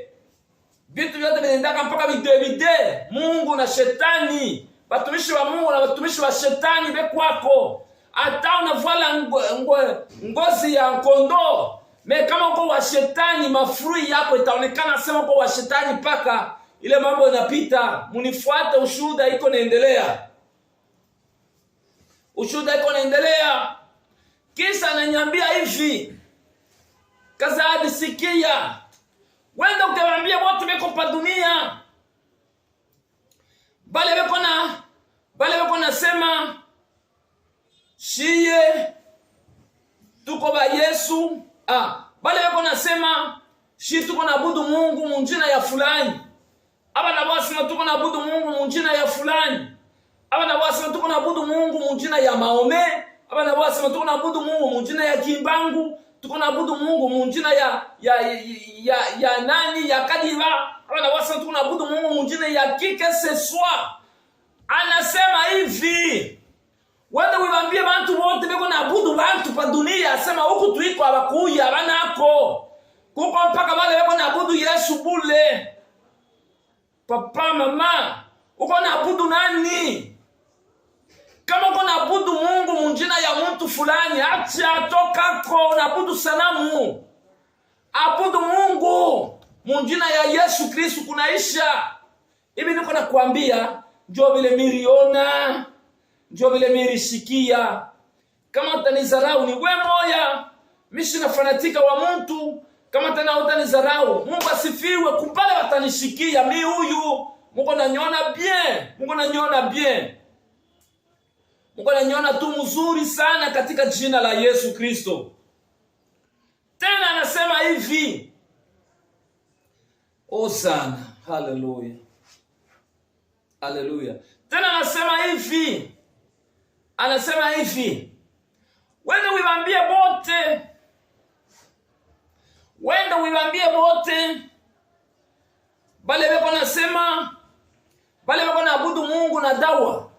Vitu vyote vinaendaka mpaka videvide, Mungu na shetani. Watumishi wa Mungu na watumishi wa shetani beko kwako. Hata unavala ngozi ya kondoo, kama uko wa shetani, mafrui yako itaonekana sema uko wa shetani paka ile mambo inapita. Munifuate, ushuhuda iko naendelea. Ushuhuda iko naendelea. Kisa ananiambia hivi, Kazadi sikia. Wenda ukiwaambia watu beko pa dunia. Bale beko nasema shiye tuko ba Yesu. Bale beko nasema shi tuko naabudu Mungu munjina ya fulani. Aba na wasema tuko naabudu Mungu munjina ya fulani. Aba na wasema tuko naabudu Mungu munjina ya Maome. Aba na wasema tuko naabudu Mungu munjina ya Kimbangu. Tuko naabudu Mungu munjina ya nani ya Kadiva. Aba na wasema tuko naabudu Mungu munjina ya kike seswa. Anasema hivi, wende wibambie bantu wote beko naabudu bantu pa dunia. Asema huku tuiko abakuya banako. Kuko mpaka wale beko naabudu Yesu bule. Papa, mama, uko naabudu nani? Kama uko naabudu Mungu munjina ya mtu fulani, acha tokako, naabudu sanamu. Abudu Mungu munjina ya Yesu Kristo kunaisha. Hivi niko nakuambia, njoo vile miriona, njoo vile mirisikia. Kama utanizarau ni we moya, mishi na fanatika wa mtu. Kama tena utanizarau, Mungu asifiwe, kupale watanishikia. Mi huyu, Mungu nanyona bien, Mungu nanyona bien. Mungu nanyona tu mzuri sana katika jina la Yesu Kristo. Tena anasema hivi, sana, haleluya, haleluya. Tena anasema hivi, wende uibambie bote, bale beko nasema, bale beko naabudu Mungu na dawa.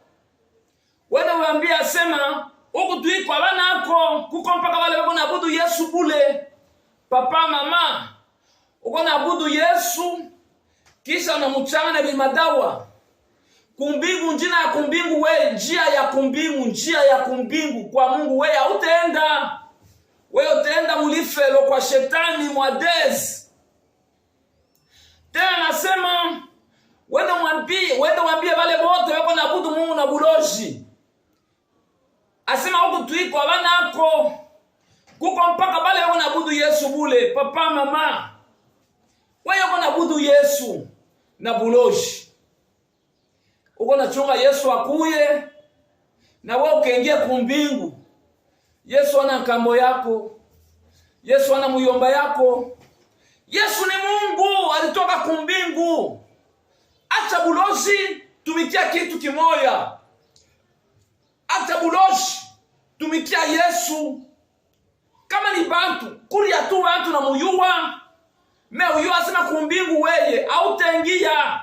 Wende uibambie asema, huku tuiko abanako, kuko mpaka bale beko naabudu Yesu bule. Papa, mama, uko naabudu Yesu, kisha unamuchanganya na madawa. Kumbingu, njina ya kumbingu we, njia ya kumbingu kwa Mungu we hautaenda. We utaenda mulifelo kwa shetani mwadezi. Tena nasema, wende mwambie wale bote wako naabudu Mungu na buloji. Asema huku tuiko abanako, kuko mpaka bale wako naabudu Yesu bule. Papa, mama, we wako naabudu Yesu na buloji. Uko nachunga Yesu akuye, na wewe ukaingia kumbingu. Yesu ana kambo yako. Yesu ana muyomba yako. Yesu ni Mungu, alitoka kumbingu. Acha bulozi, tumikia kitu kimoya. Acha bulozi, tumikia Yesu. Kama ni bantu, kuri ya tu bantu na muyuwa. Uyuwa asema kumbingu weye, hautaingia.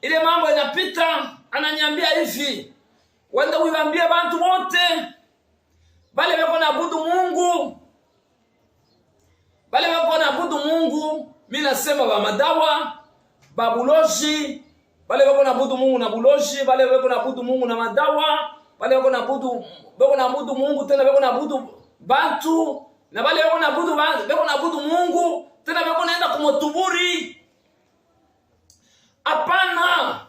Ile mambo inapita, ananiambia hivi, wende uibambie bantu wote, bale beko naabudu Mungu. Bale beko naabudu Mungu, mimi nasema ba madawa, babuloji, bale beko naabudu Mungu na buloji, bale beko naabudu Mungu na madawa, bale beko naabudu Mungu, tena beko naabudu bantu, na bale beko naabudu Mungu, tena beko naenda kumotuburi. Hapana.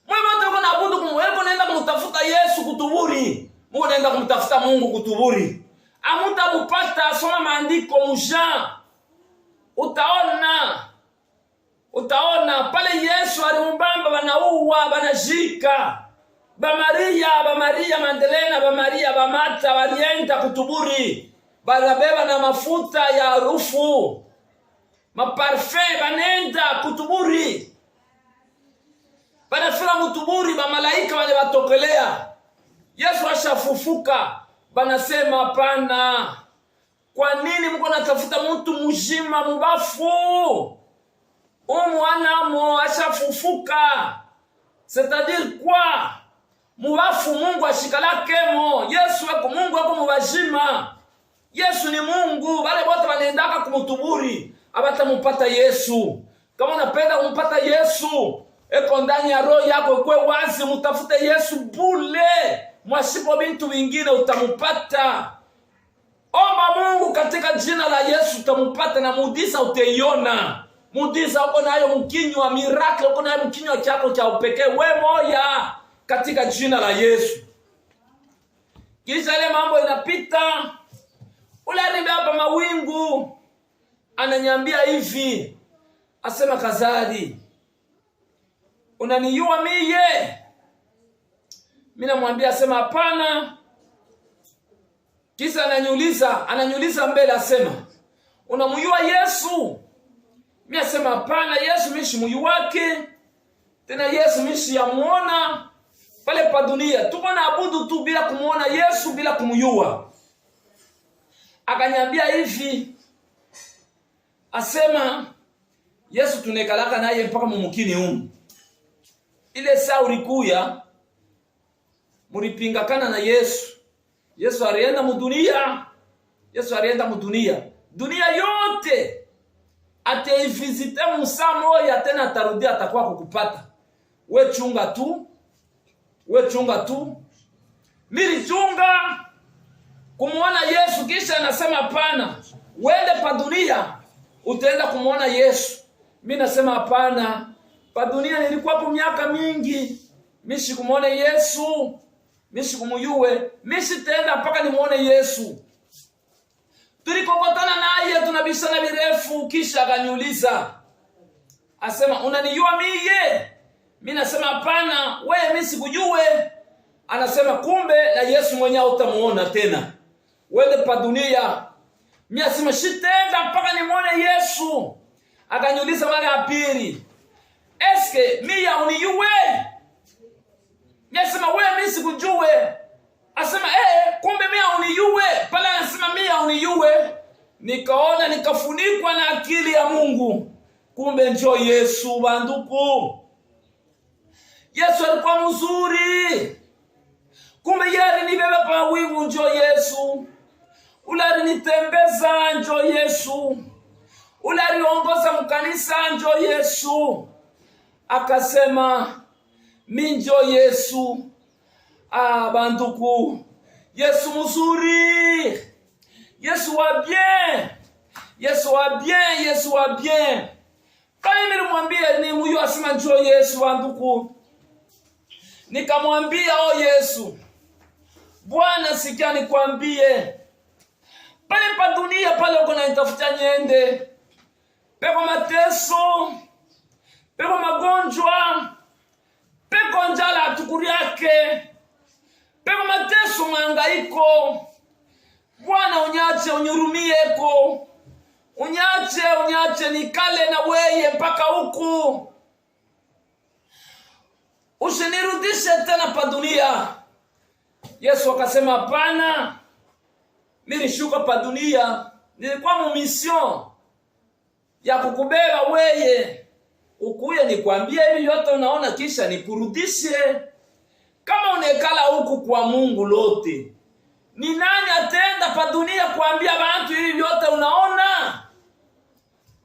Mwewe wako naabudu Mungu, wewe unaenda kumtafuta Yesu kutuburi. Mungu anaenda kumtafuta Mungu kutuburi. Amutabupata, soma maandiko muja. Utaona pale Yesu alimbamba banauwa, banajika. Ba Maria Magdalena, ba Maria ba Martha walienda kutuburi. Banabeba na mafuta ya harufu. Maparfum banenda kutuburi. Banafika mutuburi, ba malaika wale watokelea. Yesu ashafufuka. Banasema hapana. Kwa nini mko natafuta mtu mjima mubafu? Mwanamo ashafufuka. C'est-à-dire quoi? Mubafu Mungu ashikalakemo. Yesu wako Mungu wako mubajima. Yesu ni Mungu. Wale wote wanaendaka kumutuburi, abatamupata Yesu. Kama unapenda kumpata Yesu, eko ndani ya roho yako kwe wazi, mutafute Yesu bule. Mwasipo bintu vingine utamupata. Omba Mungu katika jina la Yesu utamupata, na muujiza utaiona. Muujiza uko nayo mkinywa, miracle uko nayo mkinywa chako cha upekee wewe moya katika jina la Yesu. Kisha ile mambo inapita, ule alibe hapa mawingu ananiambia hivi, asema Kazadi, unanijua mie? Mimi namwambia, asema hapana. Kisha ananiuliza mbele, asema unamjua Yesu? Mimi asema hapana, Yesu mimi simuyuwake. Tena Yesu mimi siyamuona pale pa dunia. Tuko na abudu tu bila kumuona Yesu, bila kumjua. Akaniambia hivi, asema Yesu tunekalaka naye mpaka mumukini humu. Ile saa ulikuya mulipingakana na Yesu. Yesu alienda mudunia. Dunia yote ataivizite musa moya, tena atarudia, atakuwa kukupata. We chunga tu. Mili chunga kumuona Yesu. Kisha anasema hapana, wende pa dunia utaenda kumuona Yesu. Mimi nasema hapana, pa dunia nilikuwa kwa miaka mingi, mimi sikumuona Yesu, mimi sikumuyue, mimi sitaenda mpaka nimuone Yesu. Tulikokotana naye tunabishana virefu. Kisha akaniuliza, asema unanijua mie? Mimi nasema hapana, wewe mimi sikujue. Anasema kumbe na Yesu mwenyewe utamuona tena, wende pa dunia. Mimi asema sitaenda mpaka nimuone Yesu. Akaniuliza mara ya pili, eske mimi unijue? Mimi asema wewe mimi sikujue. Asema kumbe mimi unijue. Pala anasema mimi unijue. Nikaona nikafunikwa na akili ya Mungu. Kumbe njoo Yesu banduku. Yesu alikuwa mzuri. Kumbe yeye alinibeba pa wingu, njoo Yesu. Ule alinitembeza, njoo Yesu. Ule aliongoza mkanisa, njoo Yesu. Akasema mimi njoo Yesu. Banduku, Yesu mzuri. Yesu wa bien. Kama nilimwambia ni huyo, asema njoo Yesu banduku. Nikamwambia, Yesu, Bwana sikia nikwambie, pale pa dunia pale uko na nitafuta nyende, peko mateso, peko magonjwa, peko njala atukuri yake, peko mateso mahangaiko. Bwana unyache unyurumieko, unyache nikale na weye mpaka huku, usinirudishe tena pa dunia. Yesu akasema hapana, nilishuka pa dunia, nilikuwa mu mission ya kukubeba weye ukuye nikwambie hivi yote unaona, kisha nikurudishe. Kama unekala huku kwa Mungu lote, ni nani atenda pa dunia kuambia bantu hivi yote unaona?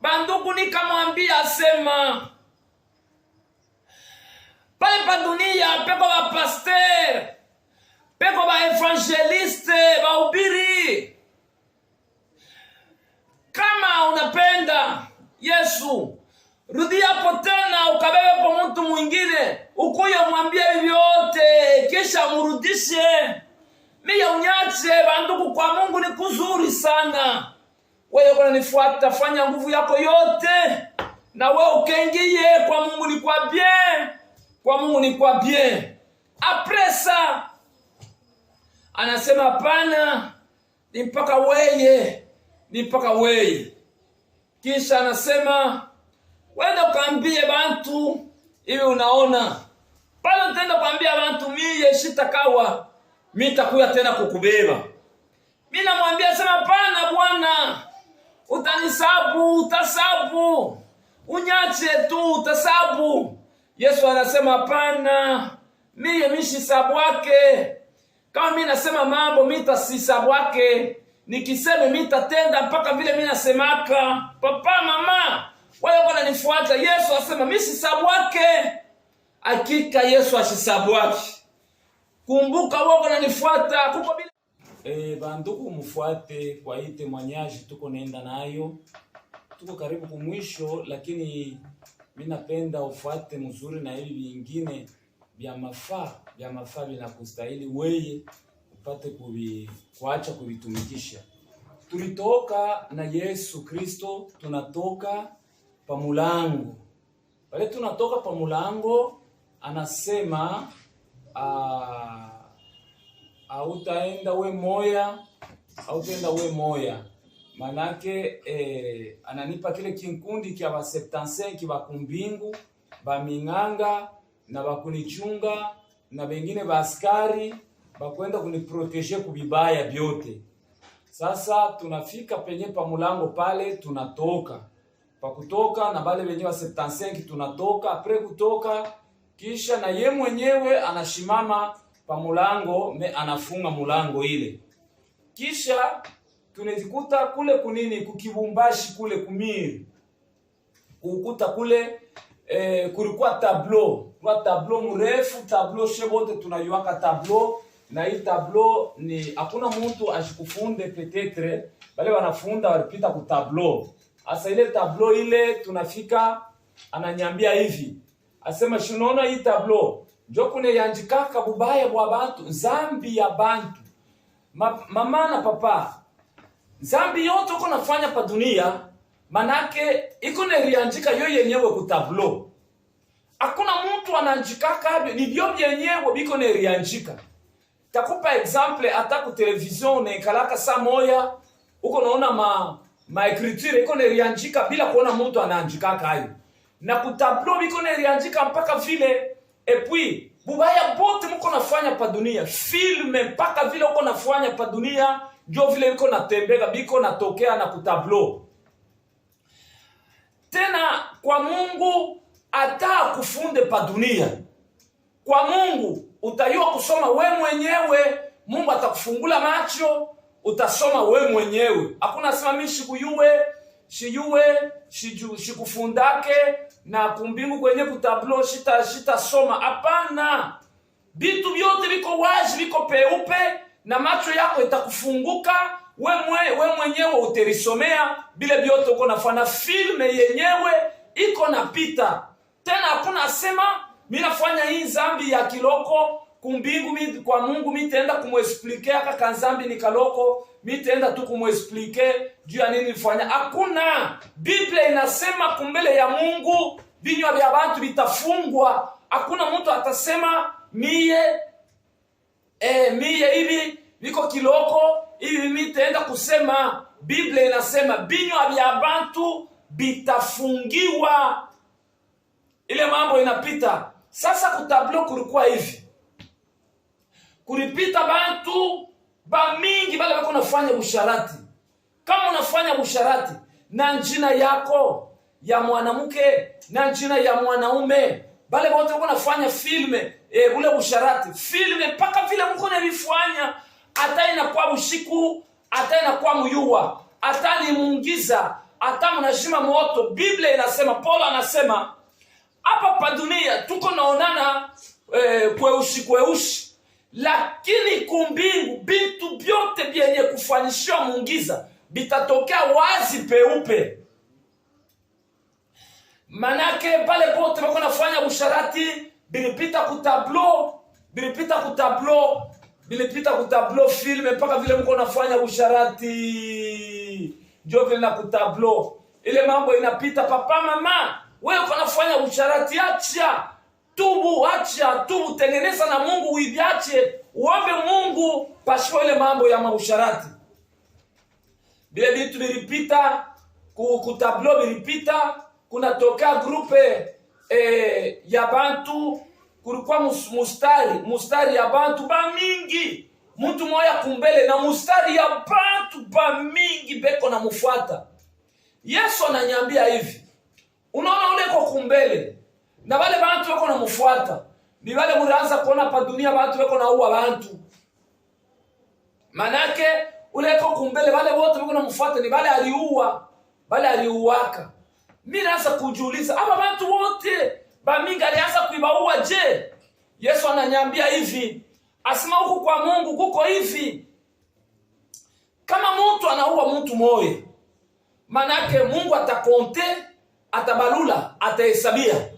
Banduku, nikamwambia asema pale pa dunia peko ba pasteur, peko ba evangeliste, ba ubiri. Kama unapenda Yesu, rudi hapo tena ukabebe kwa mtu mwingine, ukuye mwambie hivi yote, kisha murudishe. Mimi unyache banduku, kwa Mungu ni kuzuri sana. Wewe unanifuata, fanya nguvu yako yote na wewe ukengie kwa Mungu ni kwa bien. Kwa Mungu ni kwa bien. Apresa anasema hapana, ni mpaka weye. Kisha anasema wenda ukaambie bantu hivi unaona. Pale utaenda kuambia bantu mie shitakawa, mimi nitakuya tena kukubeba. Mimi namwambia sema hapana Bwana, utasabu. Unyache tu utasabu. Yesu anasema hapana, mimi sisabu wake. Kama mimi nasema mambo, mimi tasisabu wake. Nikisema mimi tatenda mpaka vile mimi nasemaka. Papa, mama, wale wananifuata. Yesu asema mimi sisabu wake. Hakika Yesu asisabu wake. Kumbuka wao wananifuata kuko bila Banduku mufuate kwa hii temwanyaji tuko naenda nayo. Tuko karibu kumwisho, lakini mimi napenda ufuate mzuri na hivi vingine vya mafaa vinakustahili wewe upate kuacha kuvitumikisha. Tulitoka na Yesu Kristo, tunatoka pa mulango. Wale tunatoka pa mulango, anasema hautaenda we moya. Manake ananipa kile kinkundi kia ba 75 ba kumbingu, ba minganga na bakunichunga na bengine ba askari bakwenda kuniproteger kubibaya byote. Sasa tunafika penye pa mulango pale, tunatoka. Pa kutoka na bale benye ba 75 tunatoka, apres kutoka kisha na ye mwenyewe anashimama pa mulango, anafunga mulango ile. Kisha tunezikuta kule kunini kukibumbashi kule kumiri. Kukuta kule kulikuwa tableau. Kwa tableau mrefu, tableau shebote tunayuaka tableau, na hii tableau ni hakuna mtu ashikufunde petetre, bale wanafunda walipita ku tableau. Asa ile tableau ile tunafika ananyambia hivi. Asema shunaona hii tableau njo kune yanjikaka bubaya bwa bantu, zambi ya bantu. Mama na papa, zambi yote uko nafanya pa dunia, manake iko nerianjika yo yenyewe ku tableau. Hakuna mtu ananjikaka, ni vyo yenyewe biko nerianjika. Takupa example, hata ku television na ikalaka saa moya, uko naona ma écriture iko nerianjika bila kuona mtu anaanjikaka hayo. Na ku tableau biko nerianjika mpaka vile. Et puis bubaya bote mko nafanya pa dunia, filme mpaka vile uko nafanya pa dunia, ndio vile biko natembeka biko natokea na ku tableau. Tena kwa Mungu ata kufunde pa dunia. Kwa Mungu utayua kusoma we mwenyewe, Mungu atakufungula macho, utasoma we mwenyewe. Hakuna sema mimi shikufundake na kumbingu kwenye kutablo shita soma. Hapana. Bitu vyote viko wazi, viko peupe, na macho yako itakufunguka, we mwenyewe uterisomea bile vyote uko nafanya. Filme yenyewe iko napita. Tena hakuna sema mimi nafanya hii zambi ya kiloko kumbingu, kwa Mungu mimi taenda kumuexpliquer kaka zambi ni kaloko, mimi taenda tu kumuexpliquer juu ya nini nifanya. Hakuna. Biblia inasema kumbele ya Mungu vinywa vya bantu vitafungwa. Hakuna mtu atasema mie hivi viko kiloko hivi mimi taenda kusema. Biblia inasema vinywa vya bantu vitafungiwa. Ile mambo inapita. Sasa kutablo kulikuwa hivi. Kulipita bantu ba mingi bale bako nafanya busharati. Kama unafanya busharati na njina yako ya mwanamke na njina ya mwanaume, bale bote bako nafanya filme bule busharati. Filme mpaka vile mko navifanya, hata inakuwa bushiku, hata inakuwa muyua, hata ni mungiza, hata mnashima moto. Biblia inasema, Paulo anasema hapa pa dunia tuko naonana kweushi, lakini kumbingu bintu byote byenye kufanyishwa mungiza bitatokea wazi peupe. Manake pale pote bako nafanya usharati bilipita ku tableau filme mpaka vile mko nafanya usharati ndio vile na ku tableau. Ile mambo inapita. Papa mama, wewe uko nafanya usharati, acha tubu, tengeneza na Mungu uiviache, uombe Mungu pasho ile mambo ya mausharati. Bile vitu vilipita ku tableau vilipita, kuna toka grupe ya bantu, kulikuwa mustari ya bantu ba mingi, mtu moya kumbele na mustari ya bantu ba mingi beko na mufuata. Yesu ananyambia hivi, unaona ule kwa kumbele na wale bantu wako na mufuata, ni wale muraanza kuona pa dunia bantu wako na uwa bantu. Manake ule kwa kumbele wale wote wako na mufuata ni wale aliuwaka. Mimi naanza kujiuliza, hapa bantu wote ba mingi alianza kuibaua je? Yesu ananyambia hivi, asema huku kwa Mungu kuko hivi. Kama mtu anaua mtu moja, manake Mungu atakonte, atabalula, atahesabia.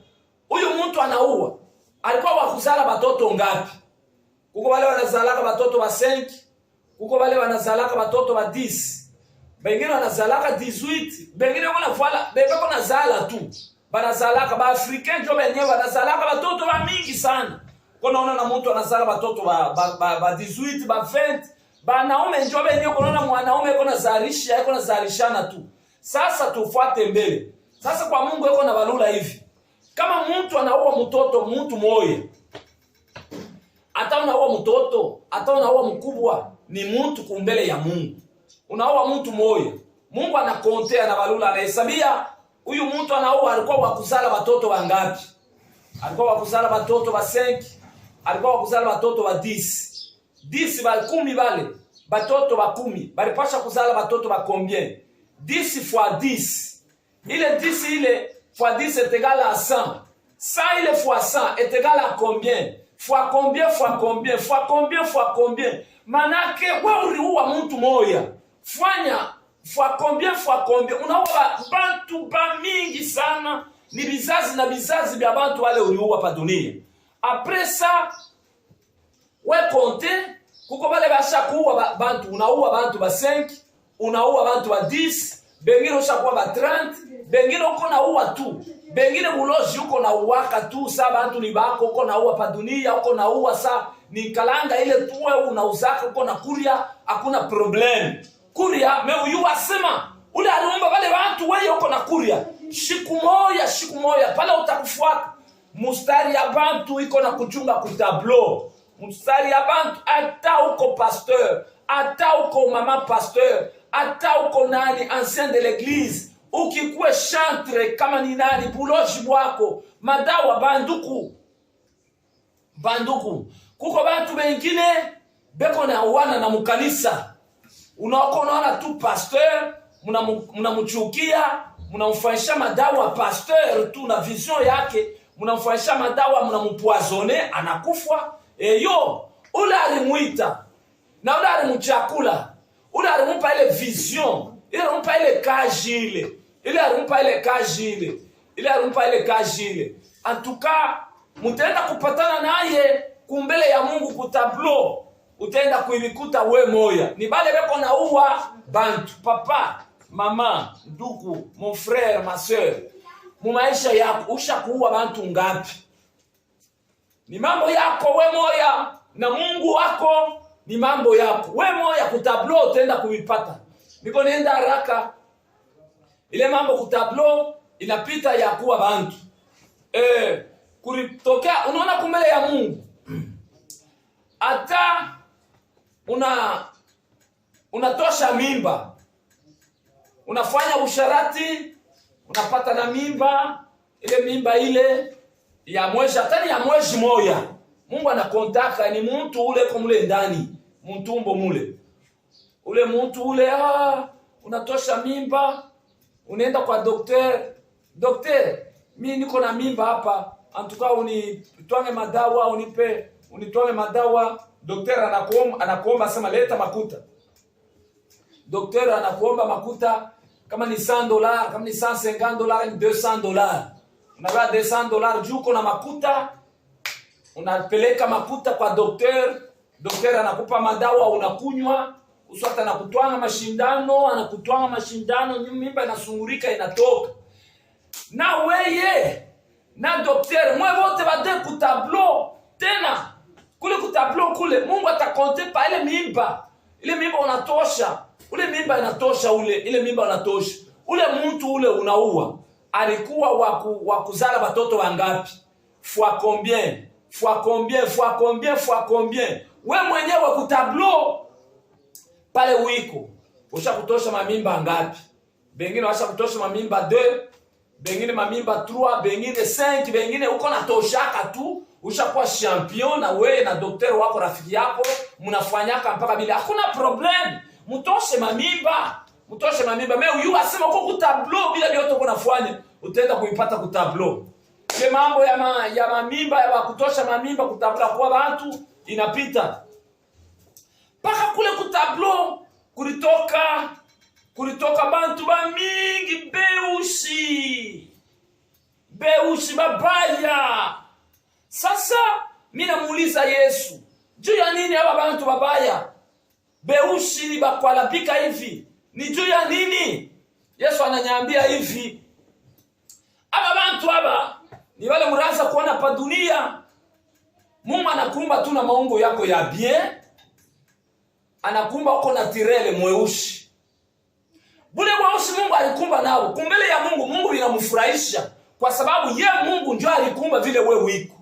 Huyu mtu anaua, alikuwa wakuzala batoto ngapi? Kuko wale wanazalaka batoto wa 5, kuko wale wanazalaka batoto wa 10. Bengine wanazalaka 18, bengine wanafuala, bebeko nazala tu. Banazalaka ba Africain jo benyewe wanazalaka batoto ba mingi sana. Konaona na mtu anazala batoto ba 18, ba 20. Banaume njo benyewe konaona mwanaume yuko nazalisha, yuko nazalishana tu. Sasa tufuate mbele. Sasa kwa Mungu yuko na balula hivi. Kama mtu anaua mtoto mtu moja, hata unaua mtoto, hata unaua mkubwa, ni mtu kumbele ya Mungu. Unaua mtu moja, Mungu anakontea na balula, anahesabia. Huyu mtu anaua alikuwa wakuzala watoto wangapi? Alikuwa wakuzala watoto wa 5, alikuwa wakuzala watoto wa 10. 10 ba 10 bale, watoto wa 10, balipasha kuzala watoto wa combien? 10 fois 10. Ile 10 ile fois 10 est égal à 100. 100 ile fois 100 est égal à combien? Fois combien fois combien? Fois combien fois combien? Manake wewe uliua mtu moja. Fanya fois combien fois combien? Unaua bantu ba mingi sana, ni bizazi na bizazi bya bantu wale uliua pa dunia. Après ça, we compte, kuko wale basha kuua bantu, unaua bantu ba 5, unaua bantu ba 10, bengine ushakuwa ba 30, bengine uko naua tu. Bengine buloji uko na uwaka tu, sa bantu ni bako uko na uwa pa dunia, uko na uwa sa ni kalanga ile tuwe unauzaka uko na kuria, hakuna problem. Kuria, me uyu asema, ule aliumba wale bantu weye uko na kuria. Shiku moya, pala utakufuata. Mustari ya bantu iko na kuchunga kutablo. Mustari ya bantu, ata uko pasteur, ata uko mama pasteur, ata uko nani ancien de l'église. Ukikuwe chantre kama ni nani buloji bwako, madawa banduku. Kuko bantu bengine beko na wana na mukanisa. Unaona tu pasteur, mnamuchukia, mnamfanyisha madawa pasteur tu na vision yake, mnamfanyisha madawa, mnampoisonner, anakufa. Yo, ule alimuita, na ule alimuchakula, ule alimupa ile vision, ile alimupa ile kajile. Ile alimpa ile kajile. En tout cas, mutaenda kupatana naye kumbele ya Mungu kutablo. Utaenda kuibikuta we moya. Ni bale beko na uwa bantu, papa, mama, ndugu, mon frère, ma soeur. Mu maisha yako usha kuua bantu ngapi? Ni mambo yako we moya, na Mungu wako ni mambo yako. We moya kutablo utaenda kuipata. Niko nenda haraka. Ile mambo kutablo inapita ya kuwa bantu. Kulitokea unaona kumbele ya Mungu. Ata unatosha mimba. Unafanya usharati, unapata na mimba, ile mimba ile ya mwezi hata ya mwezi moja. Mungu anakontaka ni mtu ule kumule ndani, mtumbo mule. Ule mtu ule unatosha mimba. Unaenda kwa dokter, mimi niko na mimba hapa, antuka unitwange madawa, unitwange madawa. Dokter anakuomba sema leta makuta. Dokter anakuomba makuta, kama ni $100, kama ni $150, ni $200. Unawa $200 juko na makuta, unapeleka makuta kwa dokter. Dokter anakupa madawa, unakunywa. Uswata anakutwanga mashindano, mimba inasungurika inatoka. Na weye, na dokter, mwe wote bade kutablo, tena, kule kutablo kule, Mungu atakonte pa ile mimba. Ile mimba unatosha, ile mimba unatosha. Ule mtu ule unaua, alikuwa wakuzala batoto wangapi? Fois combien? We mwenyewe kutablo, pale wiko usha kutosha mamimba ngapi? Bengine washa kutosha mamimba 2, bengine mamimba 3, bengine 5, bengine uko natoshaka tu. Ushakuwa champion na wewe na daktari wako rafiki yako mnafanyaka mpaka bila hakuna problem. Mtoshe mamimba. Me uyu asema uko kutablo bila vyote uko nafanya, utaenda kuipata kutablo. Ile mambo ya mamimba ya kutosha mamimba kutabla kwa watu inapita. Paka kule kutablo kulitoka bantu ba mingi beushi babaya. Sasa mimi namuuliza Yesu, juu ya nini aba bantu babaya beushi bakwalapika hivi? Ni juu ya nini? Yesu ananyambia hivi, aba bantu aba ni wale muraza kuona pa dunia. Mungu anakumba tu na maungo yako ya bien, anakumba uko na tirele mweushi. Bule mweushi Mungu alikumba nao, kumbele ya Mungu inamfurahisha, kwa sababu ye Mungu ndio alikumba vile wewe iko.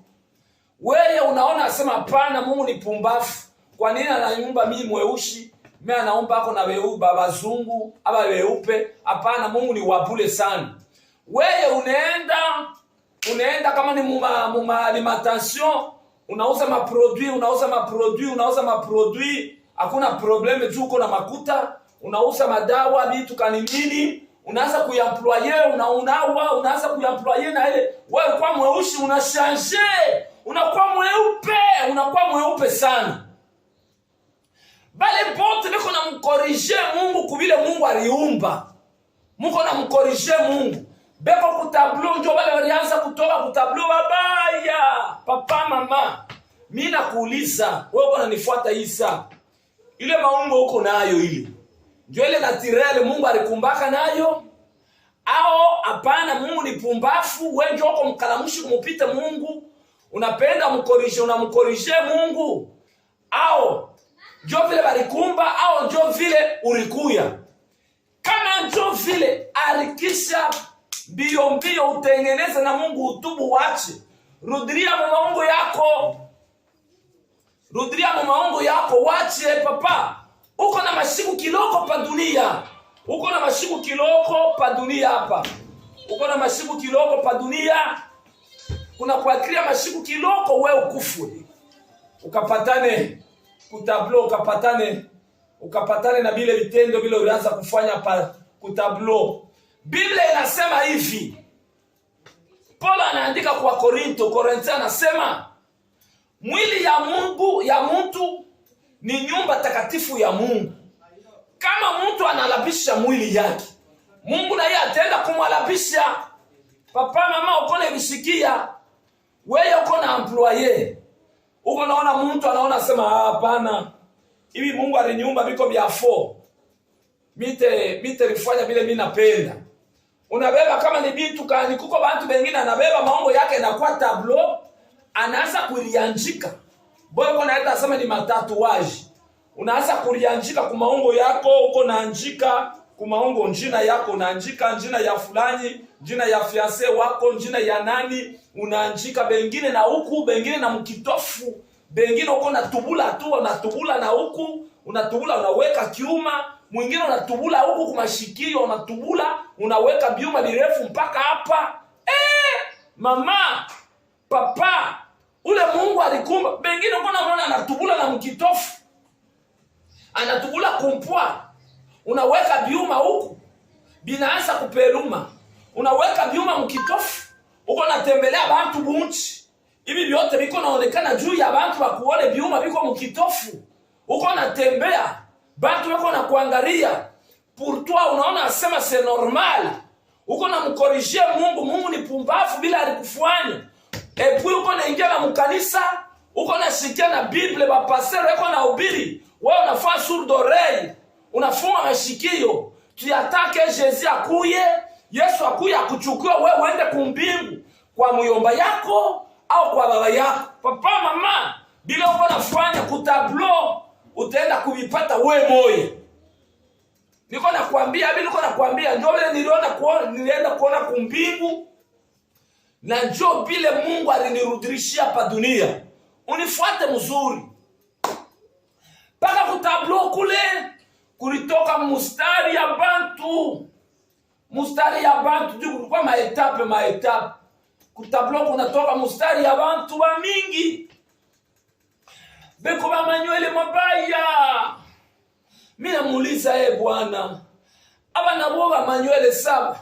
Wewe unaona asema hapana, Mungu ni pumbafu. Kwa nini ananiumba mimi mweushi? Mimi anaumba ako na weupe bazungu aba weupe. Hapana, Mungu ni wabule sana. Wewe unaenda kama ni muma alimentation, unauza maproduit, hakuna probleme juu uko na makuta, unauza madawa vitu kanini, unaanza kuemployer, unaanza kuemployer na ile wewe kwa mweushi unashange, unakuwa mweupe sana. Bale bote biko na mkorije Mungu kubile Mungu aliumba. Mungu na mkorije Mungu. Beko kutablo njo bale walianza kutoka kutablo babaya. Papa mama, mimi nakuuliza, wewe unanifuata Isa. Ile maungo uko nayo ile. Ndio ile naturel Mungu alikumbaka nayo? Ao hapana, Mungu ni pumbafu, wewe ndio uko mkalamushi kumupita Mungu. Unapenda unamkorije Mungu? Ao njo vile balikumba au njo vile ulikuya? Kama njo vile alikisha mbio utengeneze na Mungu utubu wache. Rudiria maungo yako wache papa. Uko na mashiku kiloko pa dunia. Hapa. Uko na mashiku kiloko pa dunia. Kuna kuakiria mashiku kiloko wewe ukufu. Ukapatane kutablo, ukapatane na bile vitendo bile ulianza kufanya pa kutablo. Biblia inasema hivi. Paulo anaandika kwa Korintho anasema mwili ya mtu ni nyumba takatifu ya Mungu. Kama mtu analabisha mwili yake, Mungu na yeye ataenda kumwalabisha. Papa mama, uko na vishikia, wewe uko na employer. Uko naona mtu anaona sema hapana, hivi Mungu aliniumba biko vya fo. Mite nifanya vile mimi napenda. Unabeba kama ni bitu kani, kuko bantu bengine anabeba maongo yake na kwa tablo, anaanza kulianjika. Boyo uko naenda sema ni matatuaji. Unaanza kulianjika kwa maongo yako, uko naanjika kwa maongo njina yako, unaanjika njina ya fulani, njina ya fiancé wako, njina ya nani, unaanjika bengine na huku, bengine na mkitofu, bengine uko natubula tu, unatubula na huku, unatubula unaweka kiuma, mwingine unatubula huku kumashikio, unatubula unaweka biuma birefu mpaka hapa. Mama, papa, ule Mungu alikumba. Bengine uko naona anatubula na mkitofu, anatubula kumpwa, unaweka biuma huku binaanza kupeluma, unaweka biuma mkitofu, uko natembelea bantu bunchi, hivi vyote biko naonekana juu ya bantu bakuone biuma biko mkitofu, uko natembea bantu wako na kuangalia. Pour toi unaona asema c'est normal, uko na mkorije Mungu ni pumbafu bila alikufanya. Et puis uko naingia na mkanisa, uko na shikia na Bible ba pasteur wako na ubiri, wewe unafaa sourd d'oreille, unafunga mashikio. Tuyatake Yesu akuye, Yesu akuye akuchukue wewe uende kumbingu kwa muyomba yako au kwa baba yako. Papa mama, bila uko nafanya kutablo, utaenda kuvipata wewe moyo. Niko nakwambia ndio vile nilienda kuona kumbingu, na njoo vile Mungu alinirudishia pa dunia. Unifuate mzuri. Paka kutablo kule kulitoka mustari ya bantu juu kwa maetape. Kutablo kunatoka mustari ya bantu wa mingi. Beko ba manywele mabaya. Mimi namuuliza Bwana, aba naboga manywele saba,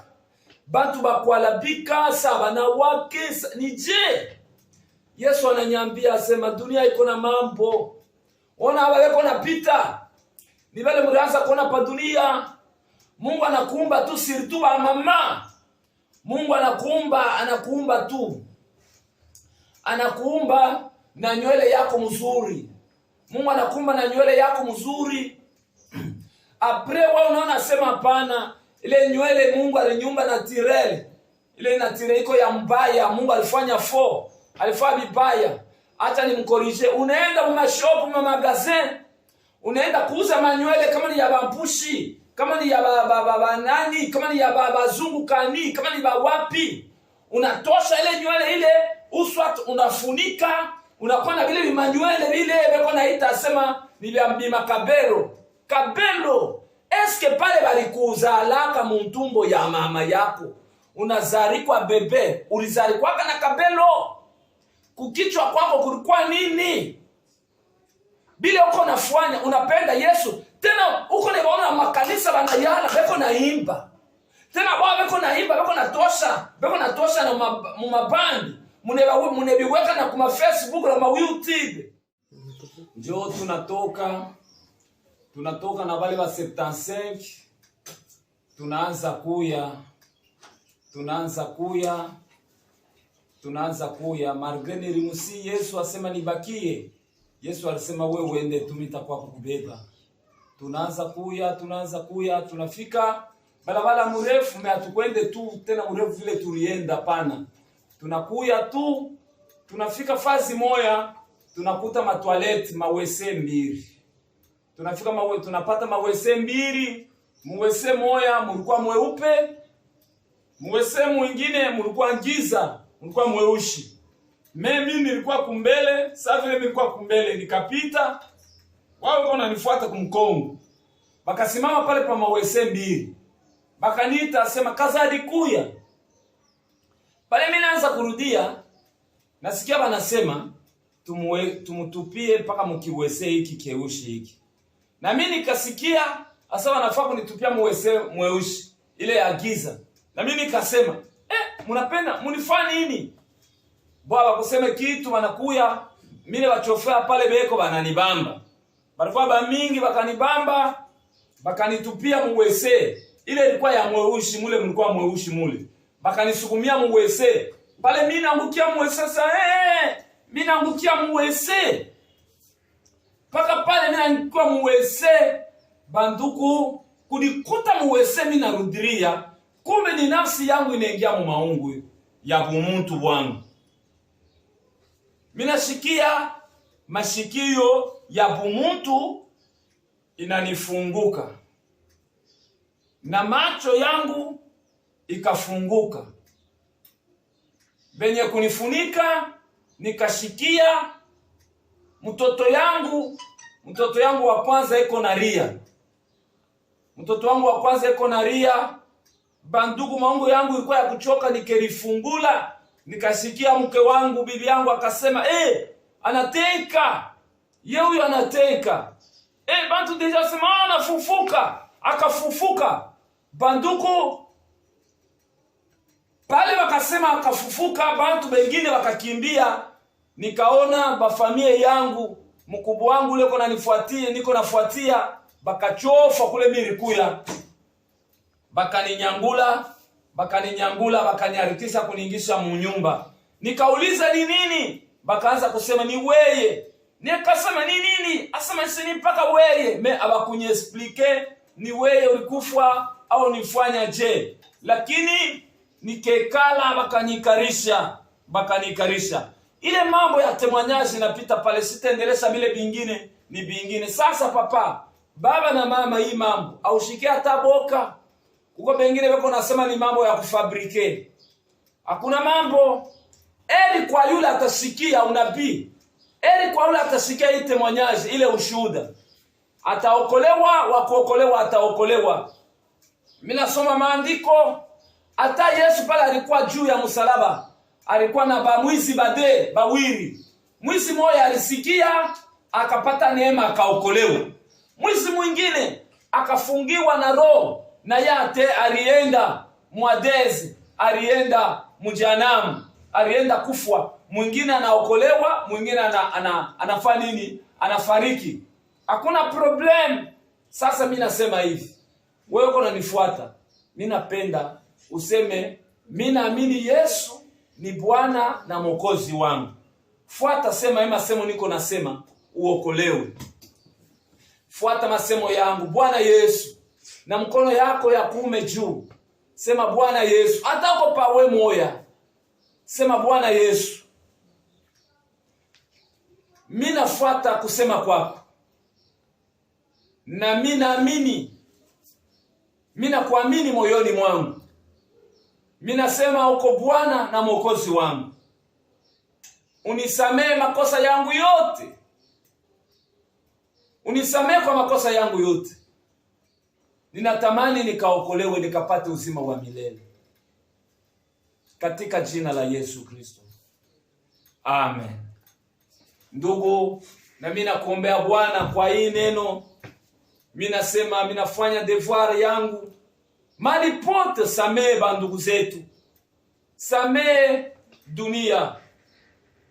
bantu bakwalabika saba na wake nije. Yesu ananyambia asema dunia iko na mambo. Ona aba beko napita. ni wale mlianza kuona pa dunia. Mungu anakuumba tu siritu ba mama. Mungu anakuumba tu. Anakuumba na nywele yako mzuri. Mungu anakuumba na nywele yako mzuri. Apre wewe unaona sema hapana, ile nywele Mungu aliniumba na tirel. Ile na tirel iko ya mbaya, Mungu alifanya alifanya vibaya. Acha nimkorije. Unaenda kwa shop ma magazine, unaenda kuuza manywele kama ni ya bampushi, kama ni ya baba nani, kama ni ya bazungu kani, kama ni wapi. Unatosha ile nywele ile, uswat unafunika, unakuwa na vile manywele vile beko naita sema ni vya mbima kabelo. Eske pale balikuza alaka mtumbo ya mama yako, unazarikwa bebe, ulizarikwa na kabelo? Kukichwa kwako kulikuwa nini? Bila uko nafanya unapenda Yesu. Tena uko naona makanisa banayala beko naimba. Tena baba beko naimba, beko natosha na mabandi. Munebiweka na kuma Facebook na ma YouTube. Njoo tunatoka na wale wa 75. Tunaanza kuya Margene Rimusi. Yesu asema nibakie. Yesu alisema wewe uende, tumita kwa kukubeba. Tunaanza kuya, tunafika barabara mrefu, hatukwende tu tena mrefu vile tulienda pana. Tunakuya tu, tunafika fazi moya, tunakuta matoilette mawese mbili. Tunafika tunapata mawese mbili, mwese moya mulikuwa mweupe, mwese mwingine mulikuwa giza, mulikuwa mweushi. Mimi nilikuwa kumbele, sasa vile nilikuwa kumbele nikapita, wao wananifuata kumkongo. Bakasimama pale pa mawese mbili. Bakaniita asema Kazadi kuya. Pale mimi naanza kurudia, nasikia banasema tumutupie mpaka mkiwese hiki keushi hiki. Na mimi nikasikia asa wanafaa kunitupia mwese mweushi ile ya giza. Na mimi nikasema, mnapenda munifanya nini? Bwana kuseme kitu wanakuya, mimi wachofea pale beko bananibamba. Balikuwa ba mingi bakanibamba, bakanitupia mwese. Ile ilikuwa ya mweushi mule, mlikuwa mweushi mule. Bakanisukumia mwese. Pale mimi naangukia mwese sasa, mimi naangukia mwese. Paka pale mimi naangukia mwese, banduku kunikuta mwese mimi narudiria. Kumbe ni nafsi yangu inaingia mu maungu ya bumuntu wangu. Mimi nashikia mashikio ya bumuntu inanifunguka. Na macho yangu ikafunguka. Benye kunifunika nikashikia mtoto yangu wa kwanza iko nalia. Mtoto wangu wa kwanza iko nalia. Bandugu maungu yangu ilikuwa ya kuchoka, nikerifungula, nikasikia mke wangu, bibi yangu akasema, anateka. Huyo anateka. Bantu deja sema anafufuka. Akafufuka. Banduku pale wakasema akafufuka, bantu wengine wakakimbia. Nikaona bafamia yangu, mkubwa wangu niko nafuatia, bakachofa kule milikuya. Bakaninyangula, bakaniharikisha kuniingisha mu nyumba. Nikauliza ni nini? Bakaanza kusema ni weye. Nikasema ni nini? Asema sini mpaka weye. Abakunyeexplique ni weye ulikufa au nifanya je. Lakini nikekala bakanikarisha. Ile mambo ya temwanyaji napita pale, sitaendelesha bile bingine ni bingine. Sasa papa, baba na mama, hii mambo au shikia hata boka. Uko bengine wako nasema ni mambo ya kufabrike. Hakuna mambo. Eli kwa yule atasikia unabii. Eli kwa yule atasikia ite mwanyaji, ile ushuhuda. Ataokolewa, wakuokolewa ataokolewa. Mimi nasoma maandiko, hata Yesu pale alikuwa juu ya msalaba. Alikuwa na bamwizi bawiri. Mwizi moja alisikia, akapata neema akaokolewa. Mwizi mwingine akafungiwa na roho. Na yate alienda mwadezi, alienda mjanamu, alienda kufwa. Mwingine anaokolewa, mwingine anafanya nini? Anafariki. Hakuna problem. Sasa mimi nasema hivi, wewe uko unanifuata, mimi napenda useme mimi naamini Yesu ni Bwana na Mwokozi wangu. Fuata, sema masemo niko nasema uokolewe. Fuata masemo yangu, Bwana Yesu, na mkono yako ya kuume juu. Sema Bwana Yesu, hata uko pawe moya. Sema Bwana Yesu, mimi nafuata kusema kwako. Na mimi naamini, mimi nakuamini moyoni mwangu. Mimi nasema uko Bwana na Mwokozi wangu. Unisamee makosa yangu yote. Unisamee kwa makosa yangu yote. Ninatamani nikaokolewe, nikapate uzima wa milele. Katika jina la Yesu Kristo. Amen. Ndugu, na mimi nakuombea Bwana kwa hii neno. Mimi nasema, mimi nafanya devoir yangu. Mali pote samee bandugu zetu. Samee dunia.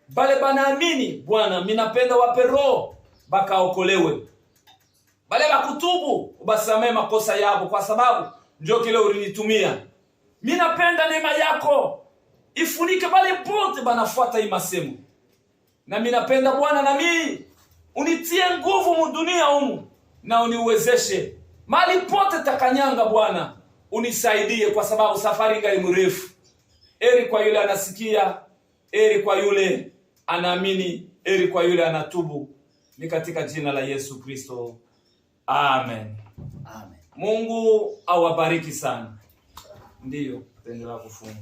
Bale banaamini Bwana, mimi napenda wape roho bakaokolewe. Bale bakutubu ubasamee makosa yabo, kwa sababu ndio kile ulinitumia. Mimi napenda neema yako ifunike bale pote banafuata hii masemo. Na mimi napenda Bwana, na mimi unitie nguvu mu dunia humu, na uniwezeshe mali pote takanyanga Bwana, unisaidie, kwa sababu safari ngai mrefu. Eri kwa yule anasikia, eri kwa yule anaamini, eri kwa yule anatubu. Ni katika jina la Yesu Kristo. Amen. Amen. Mungu awabariki sana. Ndiyo, tuendelea kufunga.